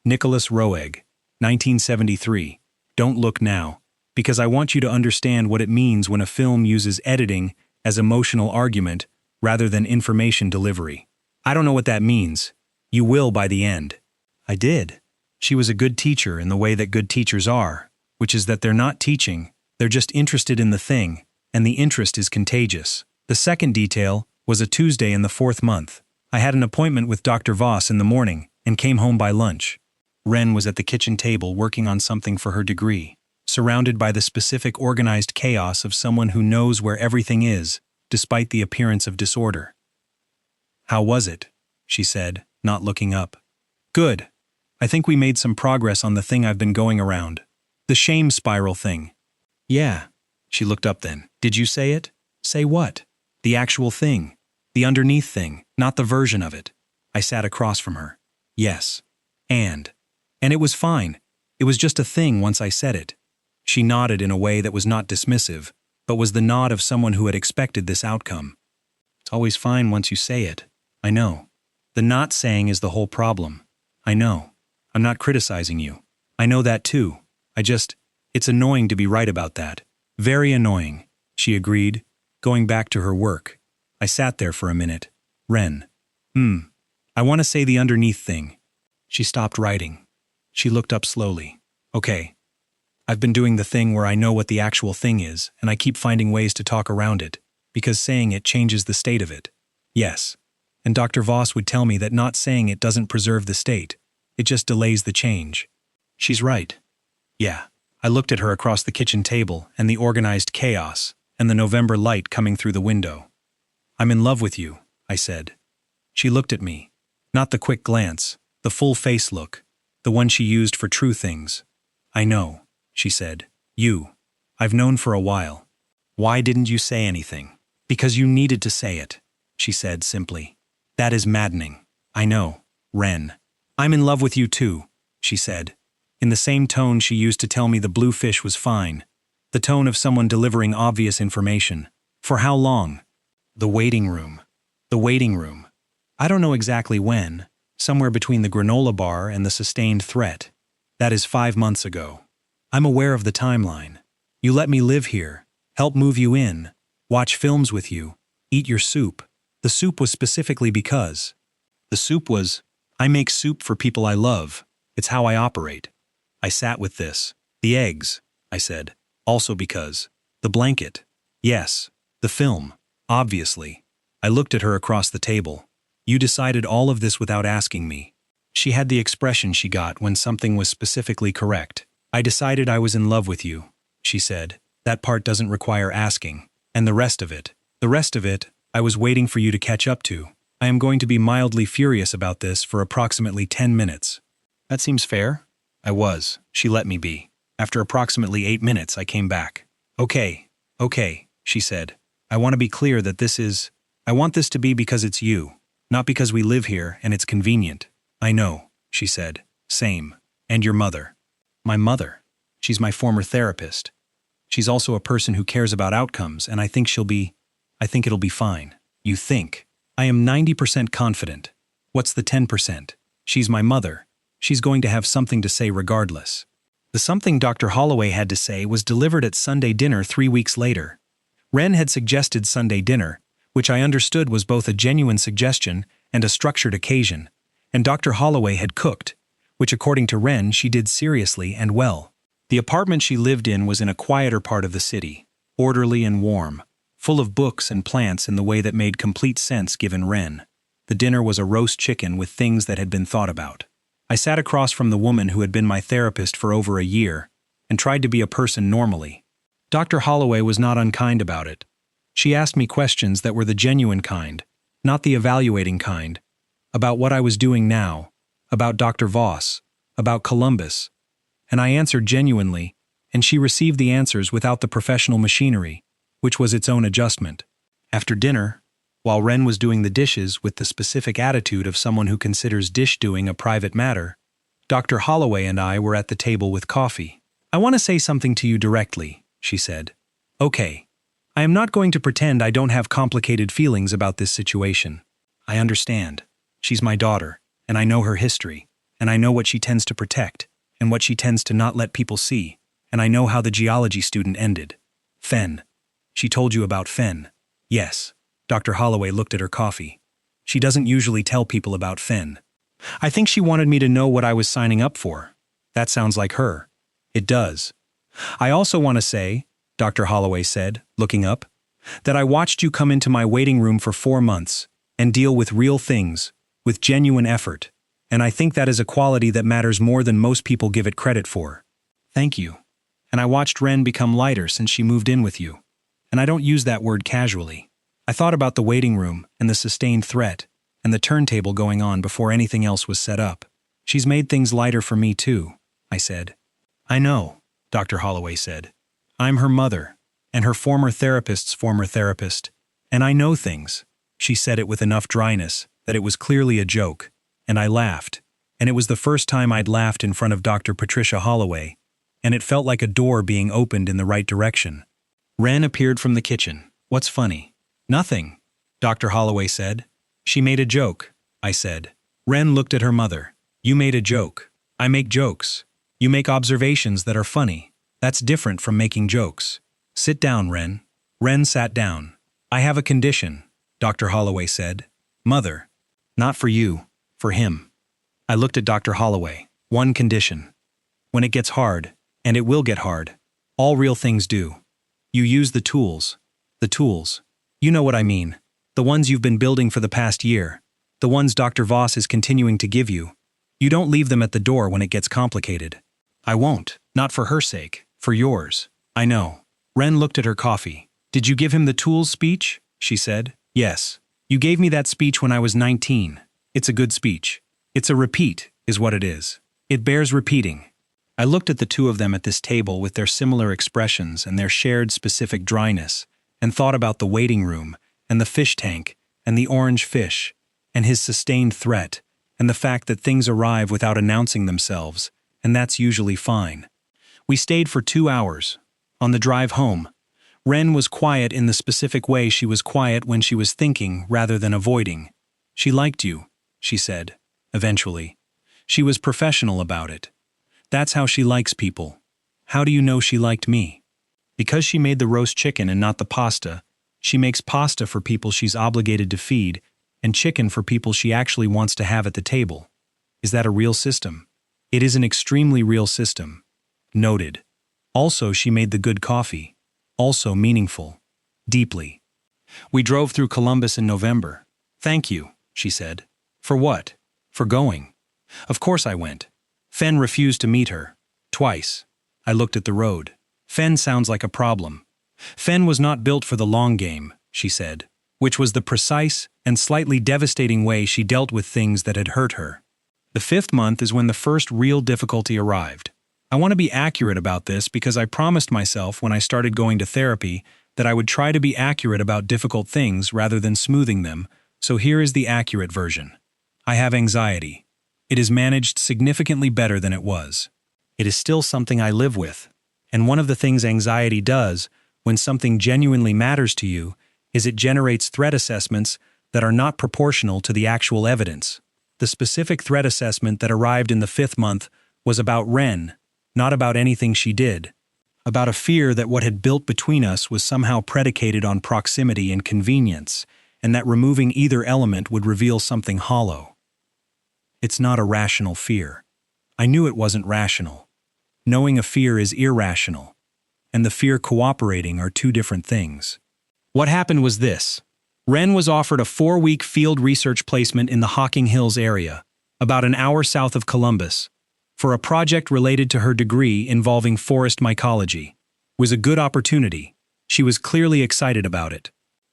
A: "Nicholas Roeg, 1973. Don't look now, because I want you to understand what it means when a film uses editing as emotional argument rather than information delivery." "I don't know what that means." "You will by the end." I did. She was a good teacher in the way that good teachers are, which is that they're not teaching, they're just interested in the thing, and the interest is contagious. The second detail was a Tuesday in the 4th month. I had an appointment with Dr. Voss in the morning and came home by lunch. Wren was at the kitchen table working on something for her degree, surrounded by the specific organized chaos of someone who knows where everything is, despite the appearance of disorder. "How was it?" she said, not looking up. "Good. I think we made some progress on the thing I've been going around. The shame spiral thing." "Yeah." She looked up then. "Did you say it?" "Say what?" "The actual thing. The underneath thing, not the version of it." I sat across from her. "Yes. And it was fine. It was just a thing once I said it." She nodded in a way that was not dismissive, but was the nod of someone who had expected this outcome. It's always fine once you say it. I know. The not saying is the whole problem. I know. I'm not criticizing you. I know that too. It's annoying to be right about that. Very annoying, she agreed, going back to her work. I sat there for a minute. Ren. I want to say the underneath thing. She stopped writing. She looked up slowly. Okay. I've been doing the thing where I know what the actual thing is, and I keep finding ways to talk around it, because saying it changes the state of it. Yes. And Dr. Voss would tell me that not saying it doesn't preserve the state. It just delays the change. She's right. Yeah. I looked at her across the kitchen table and the organized chaos and the November light coming through the window. I'm in love with you, I said. She looked at me. Not the quick glance, the full face look, the one she used for true things. I know, she said. I've known for a while. Why didn't you say anything? Because you needed to say it, she said simply. That is maddening. I know, Ren. I'm in love with you too, she said, in the same tone she used to tell me the blue fish was fine, the tone of someone delivering obvious information. For how long? The waiting room. The waiting room. I don't know exactly when, somewhere between the granola bar and the sustained threat. That is 5 months ago. I'm aware of the timeline. You let me live here, help move you in, watch films with you, eat your soup. The soup was specifically because. The soup was, I make soup for people I love. It's how I operate. I sat with this. The eggs, I said. Also because. The blanket. Yes. The film. Obviously. I looked at her across the table. You decided all of this without asking me. She had the expression she got when something was specifically correct. I decided I was in love with you, she said. That part doesn't require asking. And the rest of it, I was waiting for you to catch up to. I am going to be mildly furious about this for approximately 10 minutes. That seems fair? I was. She let me be. After approximately 8 minutes, I came back. Okay, she said. I want to be clear that I want this to be because it's you, not because we live here and it's convenient. I know, she said. Same. And your mother. My mother. She's my former therapist. She's also a person who cares about outcomes, and I think it'll be fine. You think? I am 90% confident. What's the 10%? She's my mother. She's going to have something to say regardless. The something Dr. Holloway had to say was delivered at Sunday dinner 3 weeks later. Ren had suggested Sunday dinner, which I understood was both a genuine suggestion and a structured occasion, and Dr. Holloway had cooked, which according to Ren she did seriously and well. The apartment she lived in was in a quieter part of the city, orderly and warm, full of books and plants in the way that made complete sense given Ren. The dinner was a roast chicken with things that had been thought about. I sat across from the woman who had been my therapist for over a year and tried to be a person normally. Dr. Holloway was not unkind about it. She asked me questions that were the genuine kind, not the evaluating kind, about what I was doing now, about Dr. Voss, about Columbus, and I answered genuinely, and she received the answers without the professional machinery, which was its own adjustment. After dinner, while Ren was doing the dishes with the specific attitude of someone who considers dish-doing a private matter, Dr. Holloway and I were at the table with coffee. I want to say something to you directly, she said. Okay. I am not going to pretend I don't have complicated feelings about this situation. I understand. She's my daughter, and I know her history, and I know what she tends to protect, and what she tends to not let people see, and I know how the geology student ended. Fen. She told you about Fen. Yes. Dr. Holloway looked at her coffee. She doesn't usually tell people about Fen. I think she wanted me to know what I was signing up for. That sounds like her. It does. I also want to say, Dr. Holloway said, looking up, that I watched you come into my waiting room for 4 months and deal with real things, with genuine effort, and I think that is a quality that matters more than most people give it credit for. Thank you. And I watched Ren become lighter since she moved in with you. And I don't use that word casually. I thought about the waiting room and the sustained threat and the turntable going on before anything else was set up. She's made things lighter for me too, I said. I know, Dr. Holloway said. I'm her mother, and her former therapist's former therapist, and I know things. She said it with enough dryness that it was clearly a joke, and I laughed, and it was the first time I'd laughed in front of Dr. Patricia Holloway, and it felt like a door being opened in the right direction. Ren appeared from the kitchen. What's funny? Nothing, Dr. Holloway said. She made a joke, I said. Ren looked at her mother. You made a joke. I make jokes. You make observations that are funny. That's different from making jokes. Sit down, Ren. Ren sat down. I have a condition, Dr. Holloway said. Mother. Not for you, for him. I looked at Dr. Holloway. One condition. When it gets hard, and it will get hard, all real things do. You use the tools. The tools. You know what I mean. The ones you've been building for the past year. The ones Dr. Voss is continuing to give you. You don't leave them at the door when it gets complicated. I won't. Not for her sake. For yours. I know. Ren looked at her coffee. Did you give him the tools speech? She said. Yes. You gave me that speech when I was 19. It's a good speech. It's a repeat, is what it is. It bears repeating. I looked at the two of them at this table with their similar expressions and their shared specific dryness, and thought about the waiting room, and the fish tank, and the orange fish, and his sustained threat, and the fact that things arrive without announcing themselves, and that's usually fine. We stayed for 2 hours. On the drive home, Ren was quiet in the specific way she was quiet when she was thinking rather than avoiding. She liked you, she said, eventually. She was professional about it. That's how she likes people. How do you know she liked me? Because she made the roast chicken and not the pasta, she makes pasta for people she's obligated to feed and chicken for people she actually wants to have at the table. Is that a real system? It is an extremely real system. Noted. Also, she made the good coffee. Also meaningful. Deeply. We drove through Columbus in November. Thank you, she said. For what? For going. Of course I went. Fen refused to meet her. Twice. I looked at the road. Fen sounds like a problem. Fen was not built for the long game, she said, which was the precise and slightly devastating way she dealt with things that had hurt her. The 5th month is when the first real difficulty arrived. I want to be accurate about this because I promised myself when I started going to therapy that I would try to be accurate about difficult things rather than smoothing them, so here is the accurate version. I have anxiety. It is managed significantly better than it was. It is still something I live with, and one of the things anxiety does when something genuinely matters to you is it generates threat assessments that are not proportional to the actual evidence. The specific threat assessment that arrived in the 5th month was about Ren, not about anything she did, about a fear that what had built between us was somehow predicated on proximity and convenience, and that removing either element would reveal something hollow. It's not a rational fear. I knew it wasn't rational. Knowing a fear is irrational, and the fear cooperating are two different things. What happened was this. Ren was offered a 4-week field research placement in the Hocking Hills area, about an hour south of Columbus, for a project related to her degree involving forest mycology. It was a good opportunity. She was clearly excited about it.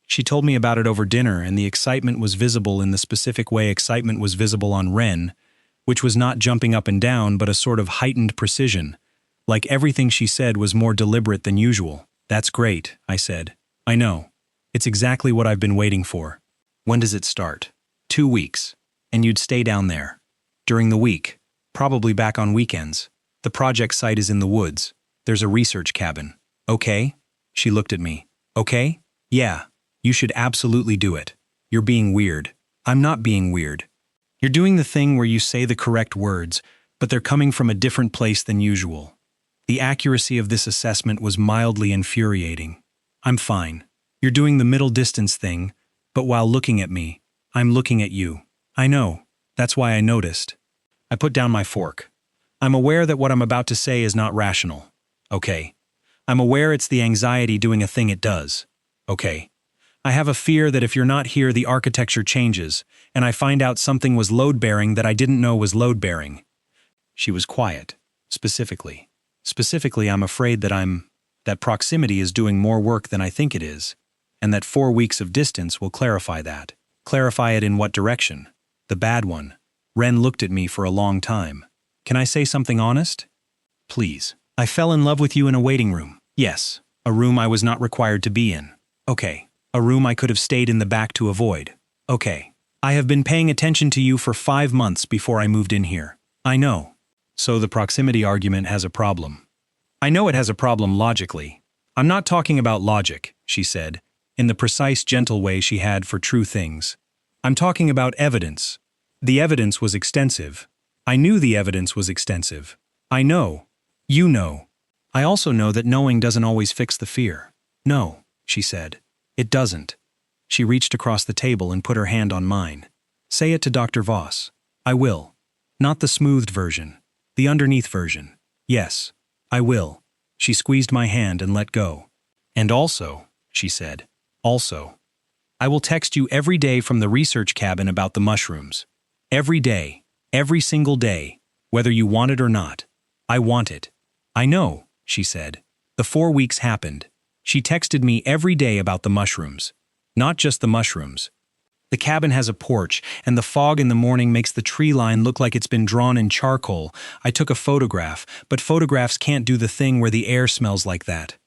A: She told me about it over dinner, and the excitement was visible in the specific way excitement was visible on Ren, which was not jumping up and down but a sort of heightened precision, like everything she said was more deliberate than usual. That's great, I said. I know. It's exactly what I've been waiting for. When does it start? 2 weeks. And you'd stay down there. During the week. Probably back on weekends. The project site is in the woods. There's a research cabin. Okay? She looked at me. Okay? Yeah. You should absolutely do it. You're being weird. I'm not being weird. You're doing the thing where you say the correct words, but they're coming from a different place than usual. The accuracy of this assessment was mildly infuriating. I'm fine. You're doing the middle distance thing, but while looking at me, I'm looking at you. I know. That's why I noticed. I put down my fork. I'm aware that what I'm about to say is not rational. Okay. I'm aware it's the anxiety doing a thing it does. Okay. I have a fear that if you're not here, the architecture changes, and I find out something was load-bearing that I didn't know was load-bearing. She was quiet. Specifically. Specifically, I'm afraid that proximity is doing more work than I think it is, and that 4 weeks of distance will clarify that. Clarify it in what direction? The bad one. Ren looked at me for a long time. Can I say something honest? Please. I fell in love with you in a waiting room. Yes. A room I was not required to be in. Okay. A room I could have stayed in the back to avoid. Okay. I have been paying attention to you for 5 months before I moved in here. I know. So the proximity argument has a problem. I know it has a problem logically. I'm not talking about logic, she said, in the precise, gentle way she had for true things. I'm talking about evidence. The evidence was extensive. I knew the evidence was extensive. I know. You know. I also know that knowing doesn't always fix the fear. No, she said. It doesn't. She reached across the table and put her hand on mine. Say it to Dr. Voss. I will. Not the smoothed version. The underneath version. Yes, I will. She squeezed my hand and let go. And also, she said, also, I will text you every day from the research cabin about the mushrooms. Every day, every single day, whether you want it or not. I want it. I know, she said. The 4 weeks happened. She texted me every day about the mushrooms. Not just the mushrooms. The cabin has a porch, and the fog in the morning makes the tree line look like it's been drawn in charcoal. I took a photograph, but photographs can't do the thing where the air smells like that.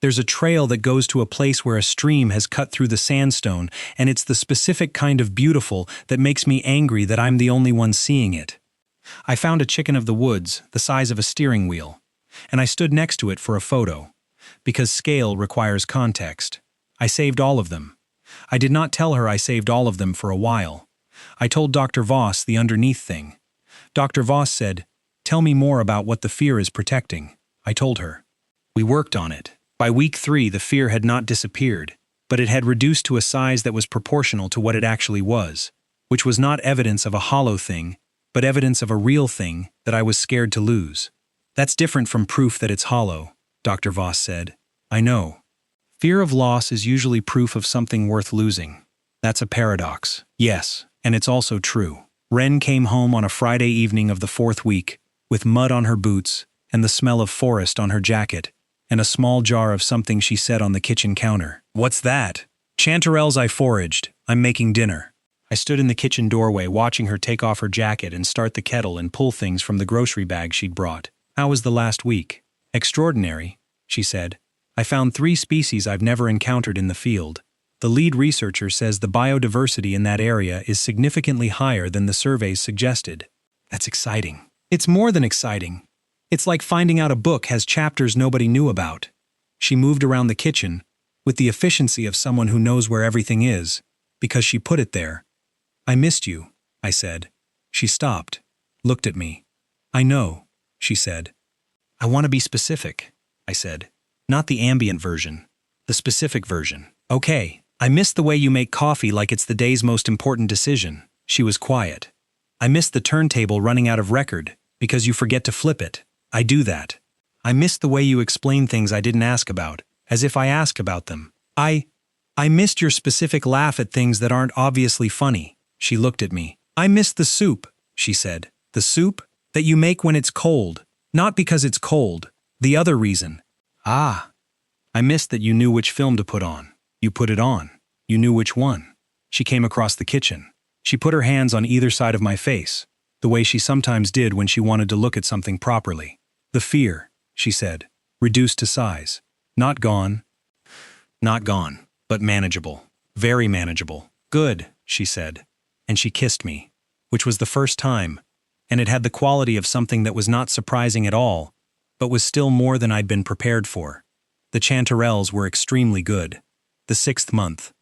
A: There's a trail that goes to a place where a stream has cut through the sandstone, and it's the specific kind of beautiful that makes me angry that I'm the only one seeing it. I found a chicken of the woods, the size of a steering wheel, and I stood next to it for a photo. Because scale requires context. I saved all of them. I did not tell her I saved all of them for a while. I told Dr. Voss the underneath thing. Dr. Voss said, "Tell me more about what the fear is protecting." I told her. We worked on it. By week 3, the fear had not disappeared, but it had reduced to a size that was proportional to what it actually was, which was not evidence of a hollow thing, but evidence of a real thing that I was scared to lose. That's different from proof that it's hollow, Dr. Voss said. I know. Fear of loss is usually proof of something worth losing. That's a paradox. Yes, and it's also true. Wren came home on a Friday evening of the 4th week, with mud on her boots and the smell of forest on her jacket, and a small jar of something she set on the kitchen counter. What's that? Chanterelles I foraged. I'm making dinner. I stood in the kitchen doorway watching her take off her jacket and start the kettle and pull things from the grocery bag she'd brought. How was the last week? Extraordinary, she said. I found 3 species I've never encountered in the field. The lead researcher says the biodiversity in that area is significantly higher than the surveys suggested. That's exciting. It's more than exciting. It's like finding out a book has chapters nobody knew about. She moved around the kitchen, with the efficiency of someone who knows where everything is, because she put it there. I missed you, I said. She stopped, looked at me. I know, she said. I want to be specific, I said. Not the ambient version, the specific version. Okay, I missed the way you make coffee like it's the day's most important decision. She was quiet. I missed the turntable running out of record, because you forget to flip it. I do that. I missed the way you explain things I didn't ask about, as if I ask about them. I missed your specific laugh at things that aren't obviously funny. She looked at me. I missed the soup, she said. The soup that you make when it's cold. Not because it's cold. The other reason. Ah. I missed that you knew which film to put on. You put it on. You knew which one. She came across the kitchen. She put her hands on either side of my face, the way she sometimes did when she wanted to look at something properly. The fear, she said, reduced to size. Not gone. Not gone, but manageable. Very manageable. Good, she said. And she kissed me, which was the first time, and it had the quality of something that was not surprising at all, but was still more than I'd been prepared for. The chanterelles were extremely good. The 6th month.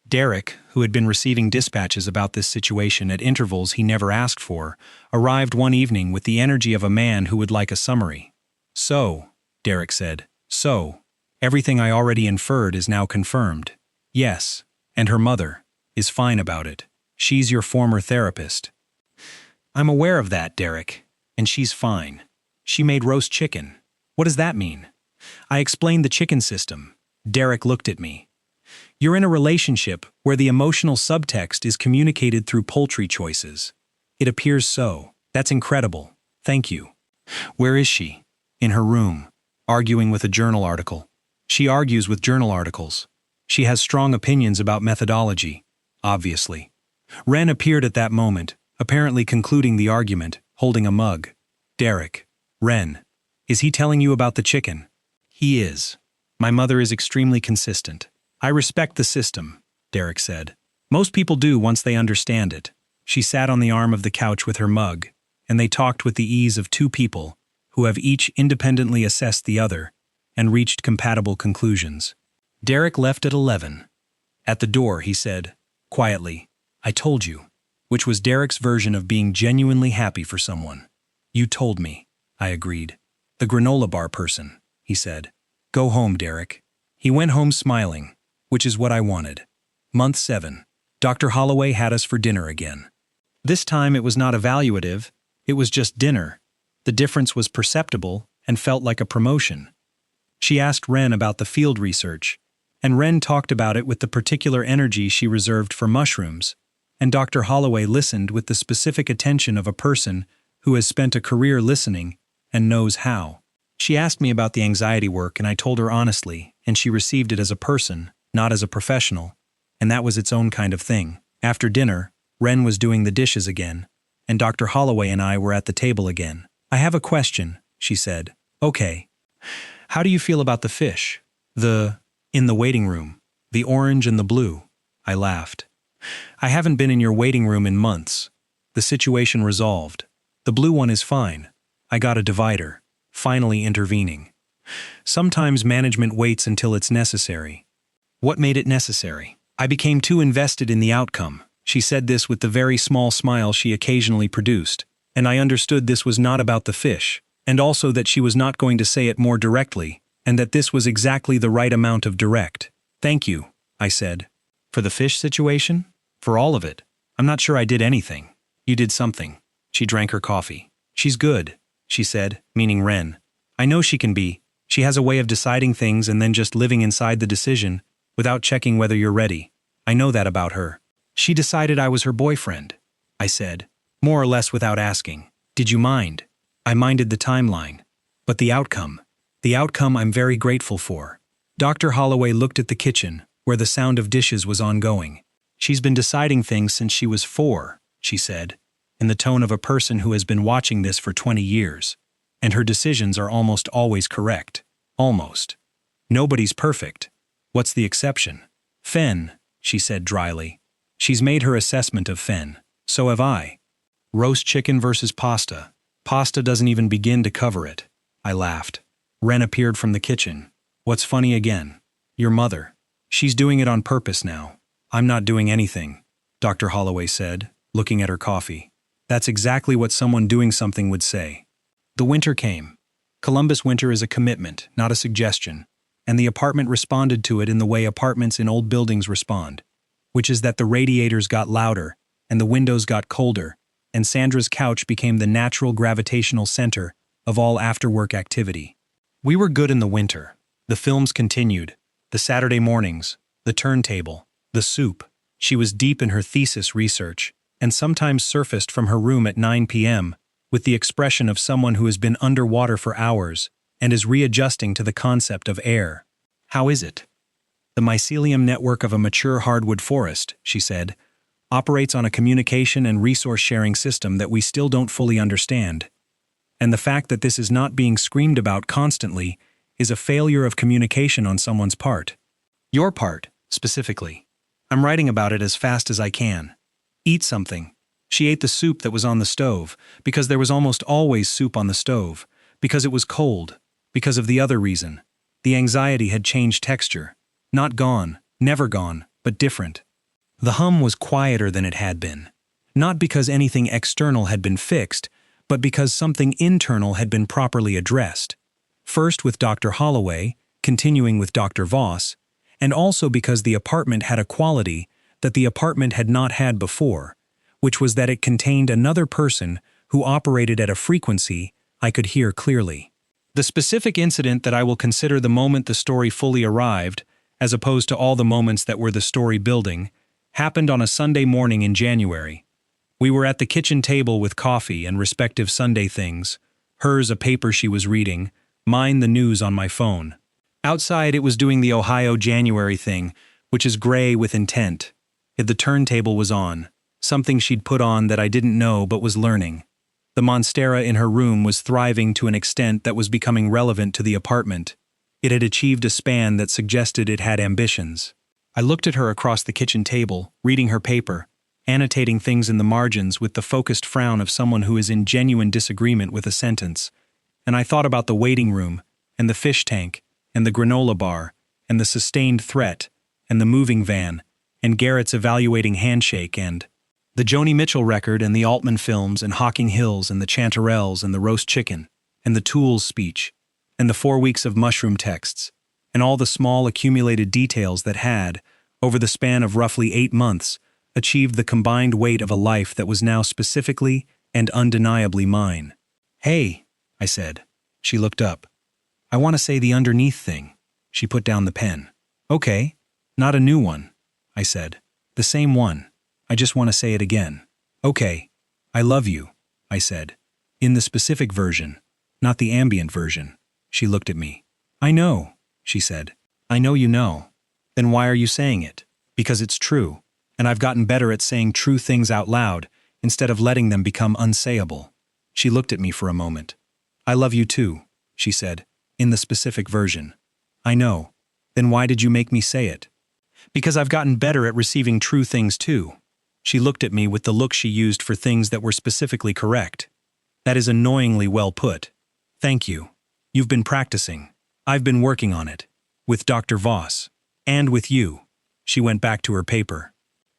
A: Derek, who had been receiving dispatches about this situation at intervals he never asked for, arrived one evening with the energy of a man who would like a summary. So, Derek said, so, everything I already inferred is now confirmed. Yes, and her mother is fine about it. She's your former therapist. I'm aware of that, Derek, and she's fine. She made roast chicken. What does that mean? I explained the chicken system. Derek looked at me. You're in a relationship where the emotional subtext is communicated through poultry choices. It appears so. That's incredible. Thank you. Where is she? In her room, arguing with a journal article. She argues with journal articles. She has strong opinions about methodology, obviously. Wren appeared at that moment, apparently concluding the argument, holding a mug. Derek. Wren. Is he telling you about the chicken? He is. My mother is extremely consistent. I respect the system, Derek said. Most people do once they understand it. She sat on the arm of the couch with her mug, and they talked with the ease of 2 people who have each independently assessed the other, and reached compatible conclusions. Derek left at 11. At the door, he said, quietly, "I told you," which was Derek's version of being genuinely happy for someone. "You told me," I agreed. "The granola bar person," he said. "Go home, Derek." He went home smiling, which is what I wanted. Month 7. Dr. Holloway had us for dinner again. This time it was not evaluative, it was just dinner. The difference was perceptible and felt like a promotion. She asked Wren about the field research, and Wren talked about it with the particular energy she reserved for mushrooms, and Dr. Holloway listened with the specific attention of a person who has spent a career listening and knows how. She asked me about the anxiety work, and I told her honestly, and she received it as a person, not as a professional, and that was its own kind of thing. After dinner, Wren was doing the dishes again, and Dr. Holloway and I were at the table again. "I have a question," she said. "Okay. How do you feel about the fish? In the waiting room, the orange and the blue?" I laughed. "I haven't been in your waiting room in months. The situation resolved. The blue one is fine. I got a divider," finally intervening. "Sometimes management waits until it's necessary." What made it necessary? I became too invested in the outcome. She said this with the very small smile she occasionally produced, and I understood this was not about the fish, and also that she was not going to say it more directly, and that this was exactly the right amount of direct. "Thank you," I said. "For the fish situation? For all of it? I'm not sure I did anything." "You did something." She drank her coffee. "She's good," she said, meaning Wren. "I know she can be. She has a way of deciding things and then just living inside the decision, without checking whether you're ready. I know that about her." "She decided I was her boyfriend," I said, more or less without asking. "Did you mind?" I minded the timeline. But the outcome I'm very grateful for. Dr. Holloway looked at the kitchen, where the sound of dishes was ongoing. "She's been deciding things since she was 4, she said, in the tone of a person who has been watching this for 20 years. "And her decisions are almost always correct. Almost. Nobody's perfect. What's the exception? Fen," she said dryly. "She's made her assessment of Fen. So have I. Roast chicken versus pasta. Pasta doesn't even begin to cover it." I laughed. Wren appeared from the kitchen. "What's funny again?" "Your mother. She's doing it on purpose now." "I'm not doing anything," Dr. Holloway said, looking at her coffee. "That's exactly what someone doing something would say." The winter came. Columbus winter is a commitment, not a suggestion, and the apartment responded to it in the way apartments in old buildings respond, which is that the radiators got louder, and the windows got colder, and Sandra's couch became the natural gravitational center of all after-work activity. We were good in the winter. The films continued, the Saturday mornings, the turntable, the soup. She was deep in her thesis research, and sometimes surfaced from her room at 9 p.m. with the expression of someone who has been underwater for hours and is readjusting to the concept of air. "How is it?" "The mycelium network of a mature hardwood forest," she said, "operates on a communication and resource-sharing system that we still don't fully understand. And the fact that this is not being screamed about constantly is a failure of communication on someone's part. Your part, specifically. I'm writing about it as fast as I can. Eat something." She ate the soup that was on the stove, because there was almost always soup on the stove, because it was cold, because of the other reason. The anxiety had changed texture. Not gone, never gone, but different. The hum was quieter than it had been. Not because anything external had been fixed, but because something internal had been properly addressed. First with Dr. Holloway, continuing with Dr. Voss, and also because the apartment had a quality that the apartment had not had before, which was that it contained another person who operated at a frequency I could hear clearly. The specific incident that I will consider the moment the story fully arrived, as opposed to all the moments that were the story building, happened on a Sunday morning in January. We were at the kitchen table with coffee and respective Sunday things, hers a paper she was reading, mine the news on my phone. Outside it was doing the Ohio January thing, which is gray with intent. The turntable was on, something she'd put on that I didn't know but was learning. The monstera in her room was thriving to an extent that was becoming relevant to the apartment. It had achieved a span that suggested it had ambitions. I looked at her across the kitchen table, reading her paper, annotating things in the margins with the focused frown of someone who is in genuine disagreement with a sentence, and I thought about the waiting room, and the fish tank, and the granola bar, and the sustained threat, and the moving van, and Garrett's evaluating handshake, and the Joni Mitchell record, and the Altman films, and Hocking Hills, and the Chanterelles, and the roast chicken, and the Tools speech, and the 4 weeks of mushroom texts, and all the small accumulated details that had, over the span of roughly 8 months, achieved the combined weight of a life that was now specifically and undeniably mine. "Hey," I said. She looked up. "I want to say the underneath thing." She put down the pen. "Okay, not a new one," I said. "The same one. I just want to say it again." "Okay, I love you," I said. "In the specific version, not the ambient version." She looked at me. "I know," she said. "I know you know. Then why are you saying it?" "Because it's true, and I've gotten better at saying true things out loud instead of letting them become unsayable." She looked at me for a moment. "I love you too," she said, "in the specific version." "I know. Then why did you make me say it?" "Because I've gotten better at receiving true things too." She looked at me with the look she used for things that were specifically correct. "That is annoyingly well put. Thank you. You've been practicing. I've been working on it. With Dr. Voss. And with you." She went back to her paper.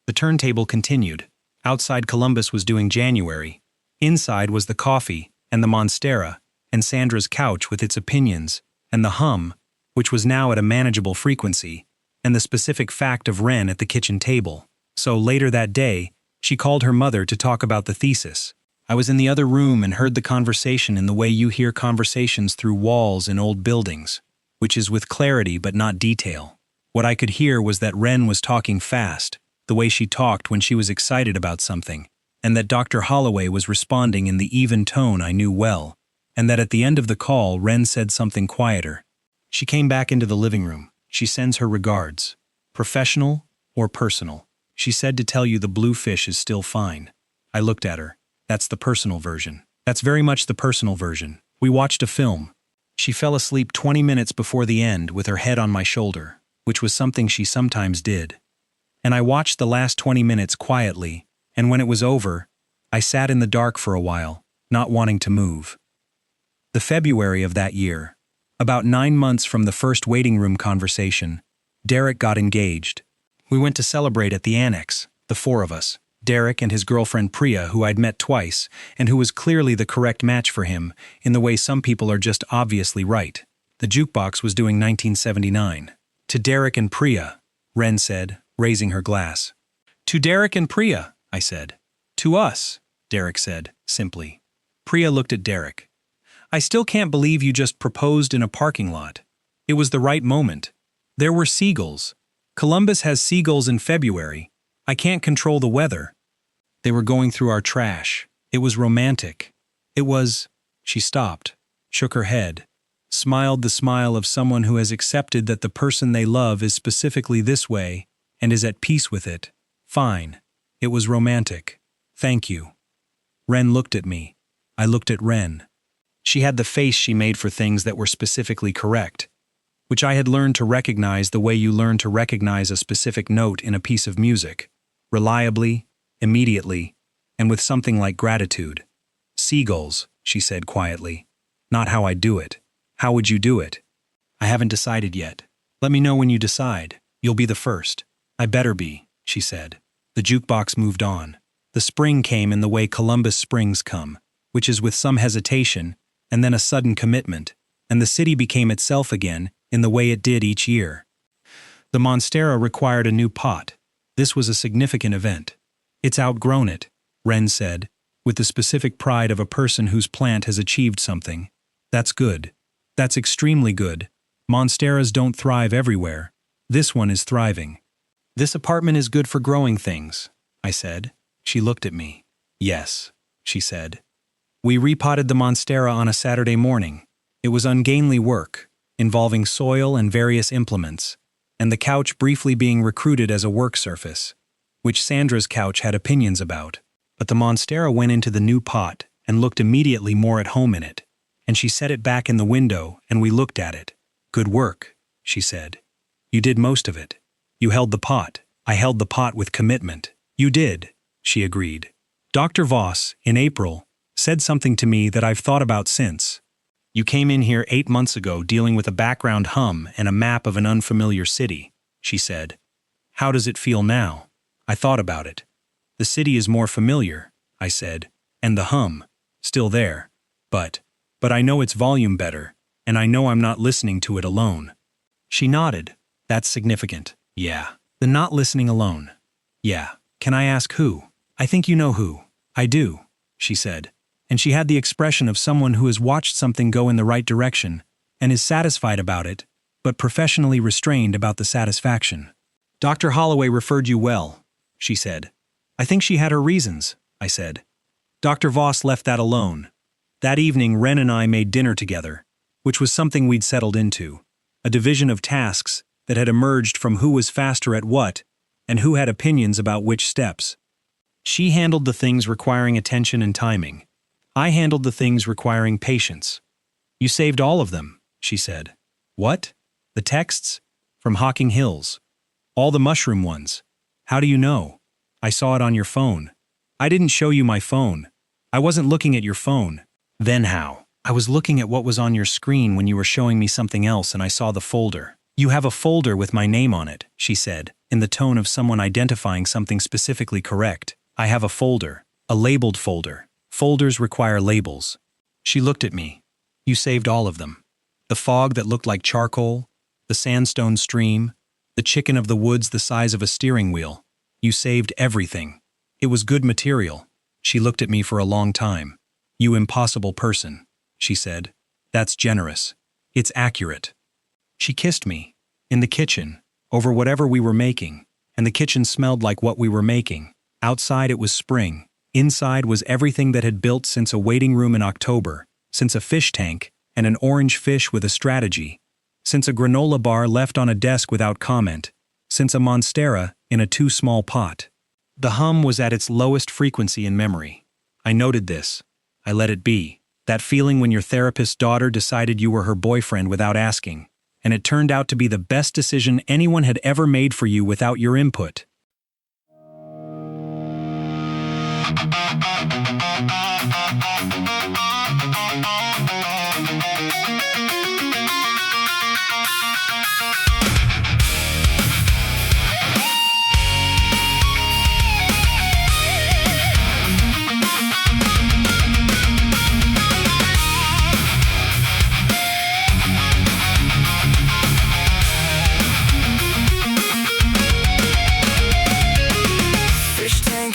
A: The turntable continued. Outside Columbus was doing January. Inside was the coffee, and the Monstera, and Sandra's couch with its opinions, and the hum, which was now at a manageable frequency, and the specific fact of Wren at the kitchen table. So later that day, she called her mother to talk about the thesis. I was in the other room and heard the conversation in the way you hear conversations through walls in old buildings, which is with clarity but not detail. What I could hear was that Wren was talking fast, the way she talked when she was excited about something, and that Dr. Holloway was responding in the even tone I knew well, and that at the end of the call Wren said something quieter. She came back into the living room. She sends her regards. Professional or personal? She said to tell you the blue fish is still fine. I looked at her. That's the personal version. That's very much the personal version. We watched a film. She fell asleep 20 minutes before the end with her head on my shoulder, which was something she sometimes did. And I watched the last 20 minutes quietly, and when it was over, I sat in the dark for a while, not wanting to move. The February of that year, about 9 months from the first waiting room conversation, Derek got engaged. We went to celebrate at the annex, the 4 of us. Derek and his girlfriend Priya, who I'd met twice, and who was clearly the correct match for him, in the way some people are just obviously right. The jukebox was doing 1979. "To Derek and Priya," Wren said, raising her glass. "To Derek and Priya," I said. "To us," Derek said, simply. Priya looked at Derek. "I still can't believe you just proposed in a parking lot. It was the right moment. There were seagulls. Columbus has seagulls in February. I can't control the weather. They were going through our trash. It was romantic. It was—" She stopped, shook her head, smiled the smile of someone who has accepted that the person they love is specifically this way and is at peace with it. "Fine. It was romantic. Thank you." Wren looked at me. I looked at Wren. She had the face she made for things that were specifically correct, which I had learned to recognize the way you learn to recognize a specific note in a piece of music, reliably, immediately, and with something like gratitude. "Seagulls," she said quietly. "Not how I do it. How would you do it?" "I haven't decided yet. Let me know when you decide. You'll be the first." "I better be," she said. The jukebox moved on. The spring came in the way Columbus springs come, which is with some hesitation and then a sudden commitment, and the city became itself again in the way it did each year. The Monstera required a new pot. This was a significant event. "It's outgrown it," Wren said, with the specific pride of a person whose plant has achieved something. "That's good. That's extremely good. Monsteras don't thrive everywhere. This one is thriving." "This apartment is good for growing things," I said. She looked at me. "Yes," she said. We repotted the Monstera on a Saturday morning. It was ungainly work, involving soil and various implements, and the couch briefly being recruited as a work surface, which Sandra's couch had opinions about. But the Monstera went into the new pot and looked immediately more at home in it, and she set it back in the window and we looked at it. "Good work," she said. "You did most of it. You held the pot." "I held the pot with commitment." "You did," she agreed. "Dr. Voss, in April, said something to me that I've thought about since. You came in here 8 months ago dealing with a background hum and a map of an unfamiliar city, she said. How does it feel now? I thought about it. The city is more familiar, I said, and the hum, still there. But I know its volume better, and I know I'm not listening to it alone. She nodded. That's significant. Yeah. The not listening alone. Yeah. Can I ask who? I think you know who. I do, she said. And she had the expression of someone who has watched something go in the right direction and is satisfied about it, but professionally restrained about the satisfaction. Dr. Holloway referred you well, she said. I think she had her reasons, I said. Dr. Voss left that alone. That evening, Wren and I made dinner together, which was something we'd settled into, a division of tasks that had emerged from who was faster at what and who had opinions about which steps. She handled the things requiring attention and timing. I handled the things requiring patience. You saved all of them, she said. What? The texts? From Hocking Hills. All the mushroom ones. How do you know? I saw it on your phone. I didn't show you my phone. I wasn't looking at your phone. Then how? I was looking at what was on your screen when you were showing me something else and I saw the folder. You have a folder with my name on it, she said, in the tone of someone identifying something specifically correct. I have a folder. A labeled folder. Folders require labels. She looked at me. You saved all of them. The fog that looked like charcoal, the sandstone stream, the chicken of the woods the size of a steering wheel. You saved everything. It was good material. She looked at me for a long time. You impossible person, she said. That's generous. It's accurate. She kissed me. In the kitchen, over whatever we were making, and the kitchen smelled like what we were making. Outside it was spring. Inside was everything that had built since a waiting room in October, since a fish tank and an orange fish with a strategy, since a granola bar left on a desk without comment, since a monstera in a too small pot. The hum was at its lowest frequency in memory. I noted this. I let it be. That feeling when your therapist's daughter decided you were her boyfriend without asking, and it turned out to be the best decision anyone had ever made for you without your input.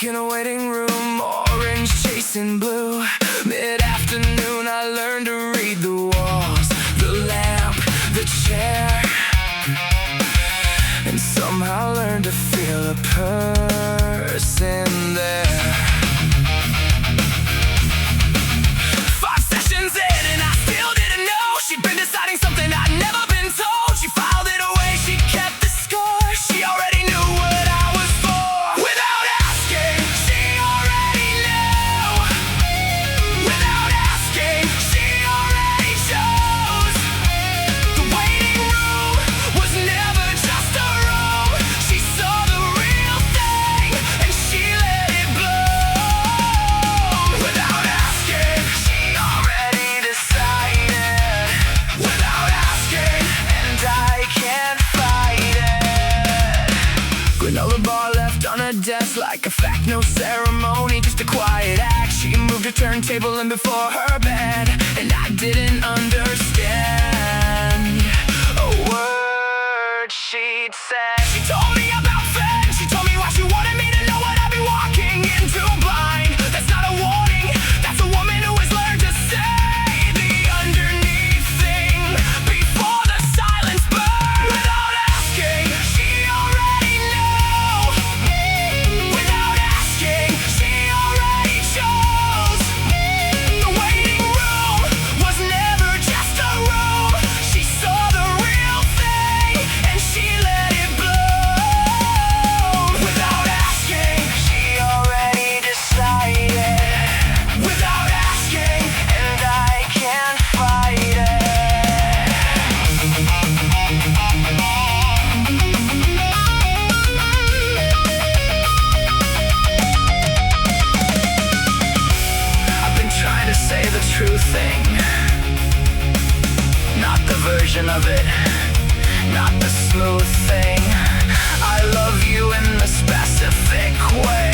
B: In a waiting room, orange chasing blue. Mid-afternoon, I learned to read the walls, the lamp, the chair, and somehow learned to feel a person there. 5 sessions in and I still didn't know she'd been deciding something I'd never been told. She filed it away, she kept the score. She already knew what I was for. Without asking, she already knew. Without asking, she already chose. The waiting room was never just a room. She saw the real thing and she let it bloom. Without asking, she already decided. Without asking, and I can't fight it. Granola bar left on a desk like a fact, no ceremony, just a quiet act. She moved her turntable in before her bed, and I didn't understand a word she'd said. She told me about Fed, she told me why she wanted me to know what I'd be walking into blind. That's not a warning, that's a woman who has learned to say the underneath thing before the silence burns. Without asking, she already knew. Without asking, she already chose. The waiting room was never just a room. She saw the real thing and she let it bloom. Without asking, she already decided. Without asking, and I can't fight it. I've been trying to say the true thing, version of it, not the smooth thing. I love you in the specific way.